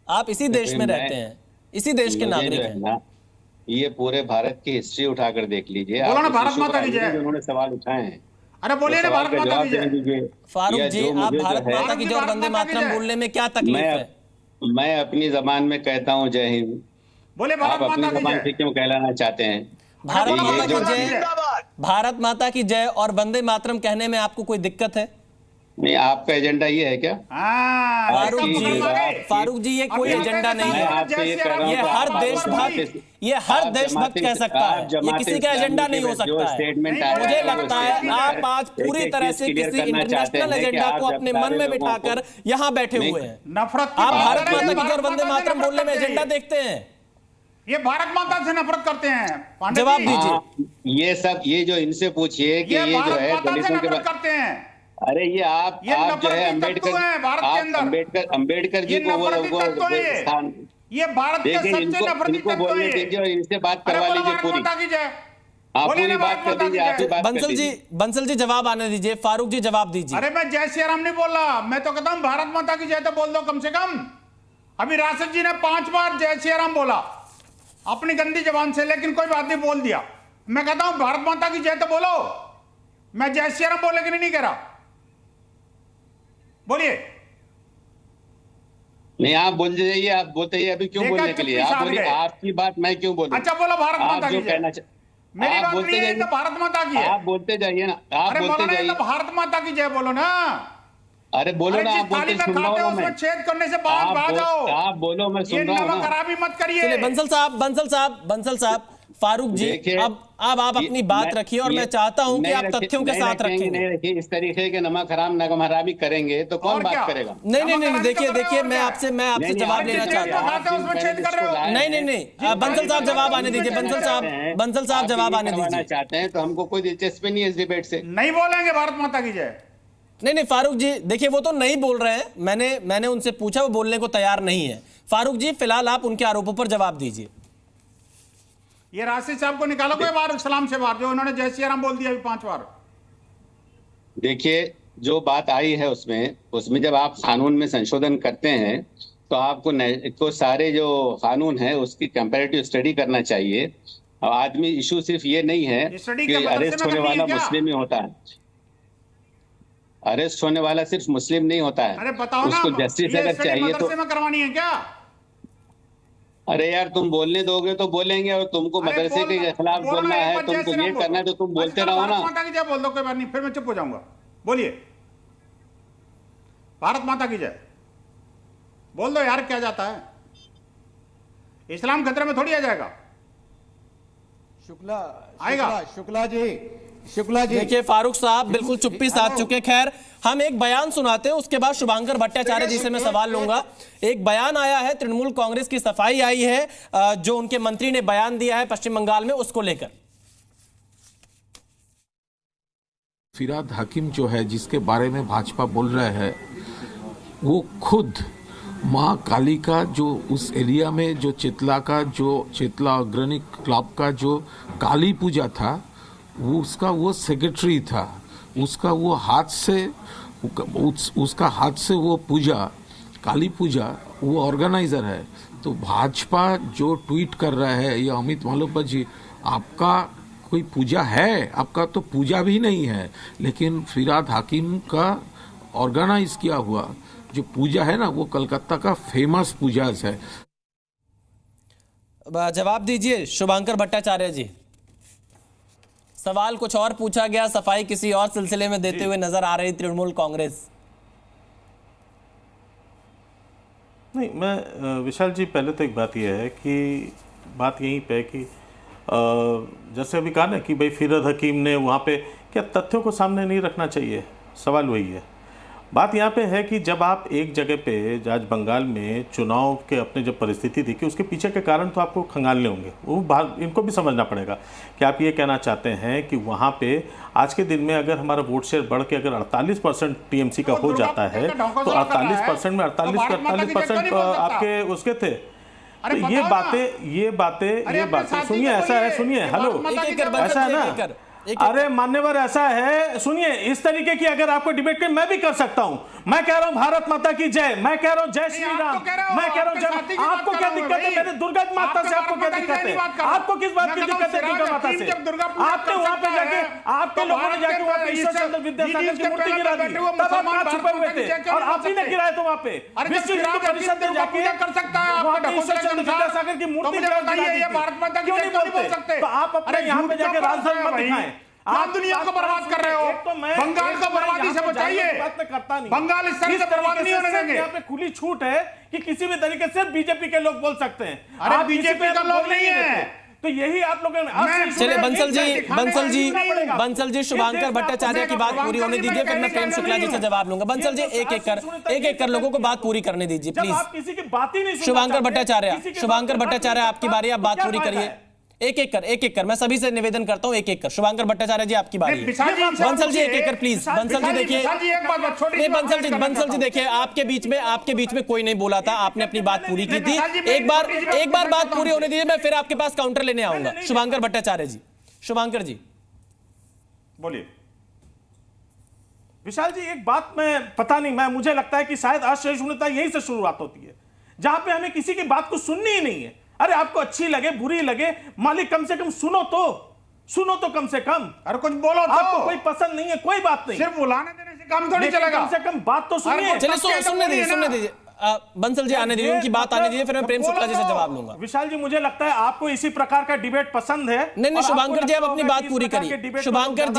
आप इसी देश में रहते हैं, इसी देश के नागरिक हैं। ये पूरे भारत की हिस्ट्री उठाकर देख लीजिए, भारत माता की जय उन्होंने सवाल उठाए हैं। अरे बोलिए ना, भारत माता की जय। फारूक जी, आप भारत माता की जय और वंदे मातरम बोलने में क्या तकलीफ है? मैं अपनी जबान में कहता हूँ जय हिंद, बोले आप अपनी जबान से क्यों कहलाना चाहते हैं? भारत माता की जय, भारत माता की जय और वंदे मातरम कहने में आपको कोई दिक्कत है? नहीं, आपका एजेंडा ये है क्या? फारूक जी ये कोई एजेंडा नहीं है, ये हर देशभक्त कह सकता है, ये किसी का एजेंडा नहीं हो सकता है। मुझे लगता है आप आज पूरी तरह से किसी इंटरनेशनल एजेंडा को अपने मन में बिठाकर यहाँ बैठे हुए हैं। नफरत, आप भारत माता की जय और वंदे मातरम बोलने में एजेंडा देखते हैं? ये भारत माता से नफरत करते हैं। जवाब दीजिए। ये जो इनसे पूछिए कि ये जो है दलितों के बारे करते हैं। अरे ये आप जो है अम्बेडकर जी को स्थान, ये भारत के सच्चे नफरती तत्व बोलने दीजिए और इनसे बात करवा लीजिए पूरी। आप पूरी बात कर दीजिए, आपकी बात बंसल जी जवाब आने दीजिए, फारूक जी जवाब दीजिए। अरे मैं जय श्री राम नहीं बोल रहा, मैं तो कहता हूँ भारत माता की जय तो बोल दो कम से कम। अभी राशिद जी ने 5 बार जय श्री राम बोला अपनी गंदी जबान से, लेकिन कोई बात नहीं, बोल दिया। मैं कहता हूं भारत माता की जय तो बोलो, मैं जय श्री राम बोलने के लिए नहीं कह रहा। बोलिए। नहीं, आप बोल जाइए, आप बोलते हैं अभी क्यों बोलने के लिए? आप बोलिए, आपकी बात मैं क्यों बोलूं? अच्छा बोलो भारत माता की जय। मेरी बात नहीं है तो भारत माता की है। आप बोलते जाइए ना, आप बोलते जाइए। तो भारत माता की जय बोलो ना। अरे बोलो ना, आप बोलते सुन रहा हूं मैं। छेद करने से बाहर जाओ। आप बोलो, मैं सुन रहा हूं ना। खराबी मत करिए। बंसल साहब, फारूक जी अब आप अपनी बात रखिए और मैं चाहता हूं कि आप तथ्यों के साथ रखेंगे। इस तरीके के नमक हरामी करेंगे तो कौन बात करेगा? नहीं, देखिए मैं आपसे जवाब लेना चाहता हूं। नहीं, बंसल साहब जवाब आने दीजिए। बंसल साहब जवाब आने दीजिए। चाहते हैं तो हमको कोई दिलचस्पी नहीं है इस डिबेट से। नहीं बोलेंगे भारत माता की जय। नहीं फारूक जी देखिए, वो तो नहीं बोल रहे हैं, मैंने उनसे पूछा, वो बोलने को तैयार नहीं है। फारूक जी फिलहाल आप उनके आरोपों पर जवाब दीजिए। ये राशिद साहब को निकालो कोई बार इस्लाम से बाहर, जो उन्होंने जय श्री राम बोल दिया अभी 5 बार। देखिए, जो बात आई है उसमें जब आप कानून में संशोधन करते हैं तो आपको सारे जो कानून है उसकी कंपैरेटिव स्टडी करना चाहिए। अब आदमी इशू सिर्फ ये नहीं है कि अरेस्ट होने वाला मुस्लिम ही होता है, अरेस्ट होने वाला सिर्फ मुस्लिम नहीं होता है। अरे बताओ उसको ना, जस्टिस अगर चाहिए तो करवानी है क्या? अरे यार, तुम बोलने दोगे तो बोलेंगे, और तुमको मदरसे के खिलाफ बोलना है, तुमको ये करना है तो तुम बोलते रहो ना। माता की जय बोल दो, कोई बात नहीं, फिर मैं चुप हो जाऊंगा। बोलिए भारत माता की जय बोल दो यार, क्या जाता है? इस्लाम खतरे में थोड़ी आ जाएगा। शुक्ला जी देखिए, फारूक साहब बिल्कुल चुप्पी साध चुके। खैर, हम एक बयान सुनाते हैं, उसके बाद शुभांकर भट्टाचार्य जी से मैं सवाल लूंगा। एक बयान आया है, तृणमूल कांग्रेस की सफाई आई है, जो उनके मंत्री ने बयान दिया है पश्चिम बंगाल में, उसको लेकर। फिराद हकीम जो है, जिसके बारे में भाजपा बोल रहे हैं, वो खुद माँ काली का जो उस एरिया में जो चितला अग्रणी क्लब का जो काली पूजा था, वो उसका वो सेक्रेटरी था, उसका वो उसका हाथ से वो पूजा, काली पूजा, वो ऑर्गेनाइजर है। तो भाजपा जो ट्वीट कर रहा है ये अमित मालवीय जी, आपका कोई पूजा है? आपका तो पूजा भी नहीं है, लेकिन फिराद हकीम का ऑर्गेनाइज किया हुआ जो पूजा है ना, वो कलकत्ता का फेमस पूजा है। जवाब दीजिए शुभांकर भट्टाचार्य जी। सवाल कुछ और पूछा गया, सफाई किसी और सिलसिले में देते हुए नजर आ रही तृणमूल कांग्रेस। नहीं, मैं विशाल जी पहले तो एक बात यह है कि बात यहीं पे कि जैसे अभी कहा ना कि भाई फिराद हकीम ने वहाँ पे, क्या तथ्यों को सामने नहीं रखना चाहिए? सवाल वही है। बात यहाँ पे है कि जब आप एक जगह पे आज बंगाल में चुनाव के अपने जब परिस्थिति देखी, उसके पीछे के कारण तो आपको खंगालने होंगे, वो इनको भी समझना पड़ेगा कि आप ये कहना चाहते हैं कि वहाँ पे आज के दिन में अगर हमारा वोट शेयर बढ़ के अगर 48% टीएमसी का हो जाता है तो 48% में 48% आपके उसके थे। तो ये बातें सुनिए, ऐसा है, सुनिए, हेलो, ऐसा है ना, अरे मान्यवर ऐसा है, सुनिए, इस तरीके की अगर आपको डिबेट की, मैं भी कर सकता हूं। मैं कह रहा हूं भारत माता की जय, मैं कह रहा हूं जय श्री राम, मैं कह रहा हूं जय। आपको क्या दिक्कत है मेरे दुर्गा माता से? आपको क्या दिक्कत है? आपको किस बात की दिक्कत है दुर्गा माता से? आपने वहां पे जाके, आपके लोगों ने जाके वहां पे ईश्वर चंद्र विद्यासागर की मूर्ति गिरा दी, तब आप कहां छुपे हुए थे? और आप ही ने गिराया तो वहां पे विश्व हिंदू परिषद ने जाके कर सकता है, ईश्वर चंद्र विद्यासागर की मूर्ति गिरा दी, क्यों नहीं बोलते? तो आप अपने यहाँ पे जाके राजधर्म मत दिखाएं। आप दुनिया को बर्बाद कर रहे हो, तो बंगाल को बर्बादी से बचाइए। बात मैं करता नहीं, बंगाल इस तरह से बर्बाद नहीं होने देंगे। यहाँ पे खुली छूट है कि किसी भी तरीके से बीजेपी के लोग बोल सकते हैं। अरे बीजेपी का लोग नहीं है, तो यही आप लोगों ने। चलिए बंसल जी शुभांकर भट्टाचार्य की बात पूरी होने दीजिए, फिर मैं प्रेम शुक्ला जी से जवाब लूंगा। बंसल जी एक एक कर लोगों को बात पूरी करने दीजिए प्लीज। किसी की बात ही नहीं। शुभांकर भट्टाचार्य आपकी बारी, आप बात पूरी करिए। एक एक कर मैं सभी से निवेदन करता हूं, एक कर। शुभांकर भट्टाचार्य जी आपकी बारी है। बंसल जी एक कर प्लीज। बंसल जी देखिए, बंसल जी देखिए, आपके बीच में कोई नहीं बोला था, आपने अपनी बात पूरी की थी। एक बार बात पूरी होने दीजिए, मैं फिर आपके पास काउंटर लेने आऊंगा। शुभांकर भट्टाचार्य जी, शुभांकर जी बोलिए। विशाल जी एक बात में पता नहीं, मुझे लगता है कि शायद असहिष्णुता यहीं से शुरुआत होती है, जहां पे हमें किसी की बात को सुननी ही नहीं है। अरे आपको अच्छी लगे बुरी लगे, मालिक कम से कम सुनो तो कम से कम। अरे कुछ बोलो तो। आपको कोई पसंद नहीं है, कोई बात नहीं, सिर्फ बुलाने देने से काम थोड़ी चलेगा। कम से कम बात तो सुनिए। चलिए सुनने दीजिए। बंसल जी आने दीजिए, उनकी बात आने दीजिए, फिर मैं प्रेम शुक्ला जी से जवाब लूंगा। विशाल जी मुझे लगता है आपको इसी प्रकार का डिबेट पसंद है। नहीं शुभांकर जी आप अपनी बात पूरी करिए। शुभांकर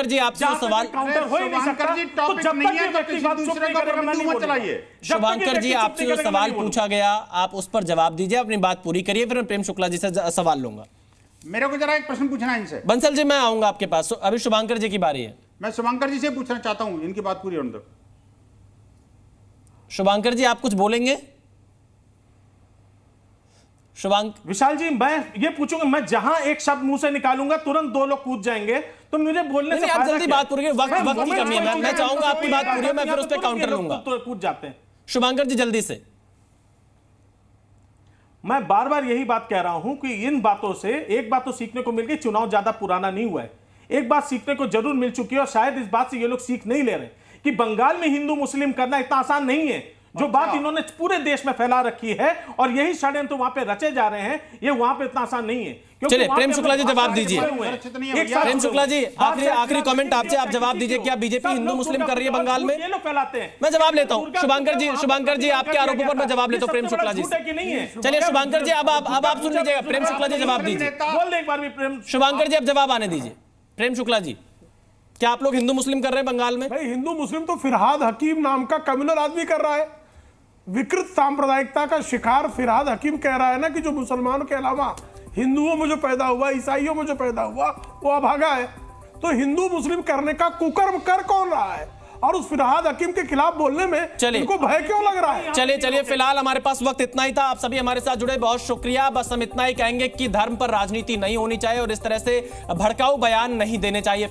जी आपसे सवाल, शुभांकर जी आपसे जो सवाल पूछा गया आप उस पर जवाब दीजिए, अपनी बात पूरी करिए, फिर मैं प्रेम शुक्ला जी से सवाल लूंगा। मेरे को जरा एक प्रश्न पूछना है इनसे। बंसल जी मैं आऊंगा आपके पास, अभी शुभांकर जी की बारी है। मैं शुभांकर जी से पूछना चाहता हूं, इनकी बात पूरी होने दो। शुभांकर जी आप कुछ बोलेंगे? विशाल जी मैं ये पूछूंगा, मैं जहां एक शब्द मुंह से निकालूंगा तुरंत दो लोग कूद जाएंगे, तो मुझे बोलने से आप जल्दी बात पूरी, वक्त की कमी है। मैं चाहूंगा आपकी बात पूरी हो, मैं फिर उस पर काउंटर लूंगा। कूद जाते हैं। शुभांकर जी जल्दी से। मैं बार बार यही बात कह रहा हूं कि इन बातों से एक बात तो सीखने को मिल गई, चुनाव ज्यादा पुराना नहीं हुआ है। एक बात सीखने को जरूर मिल चुकी है, और शायद इस बात से ये लोग सीख नहीं ले रहे कि बंगाल में हिंदू मुस्लिम करना इतना आसान नहीं है। जो बात इन्होंने पूरे देश में फैला रखी है और यही षड्यंत्र वहां पे रचे जा रहे हैं, ये वहां पे इतना आसान नहीं है। चलिए प्रेम शुक्ला जी जवाब दीजिए। प्रेम शुक्ला जी आखिरी कमेंट आपसे, आप जवाब दीजिए। क्या बीजेपी हिंदू मुस्लिम कर रही है बंगाल में? ये लोग फैलाते हैं। मैं जवाब लेता हूं। शुभांकर जी आपके आरोपों पर मैं जवाब लेता हूं प्रेम शुक्ला जी से। चलिए शुभांकर जी अब आप सुन लीजिएगा, प्रेम शुक्ला जी जवाब दीजिए। बोल एक बार भी प्रेम शुभांकर जी अब जवाब आने दीजिए। प्रेम शुक्ला जी क्या आप लोग हिंदू मुस्लिम कर रहे हैं बंगाल में? भाई हिंदू मुस्लिम तो फिरहाद हकीम नाम का कम्युनल आदमी कर रहा है। विकृत सांप्रदायिकता का शिकार फिरहाद हकीम कह रहा है ना कि जो मुसलमानों के अलावा हिंदुओं में जो पैदा हुआ, ईसाइयों में जो पैदा हुआ, वो अभागा है। तो हिंदू मुस्लिम करने का कुकर्म कर कौन रहा है? और उस फिरहाद हकीम के खिलाफ बोलने में इनको भय क्यों लग रहा है? चलिए फिलहाल हमारे पास वक्त इतना ही था। आप सभी हमारे साथ जुड़े, बहुत शुक्रिया। बस हम इतना ही कहेंगे कि धर्म पर राजनीति नहीं होनी चाहिए और इस तरह से भड़काऊ बयान नहीं देने चाहिए।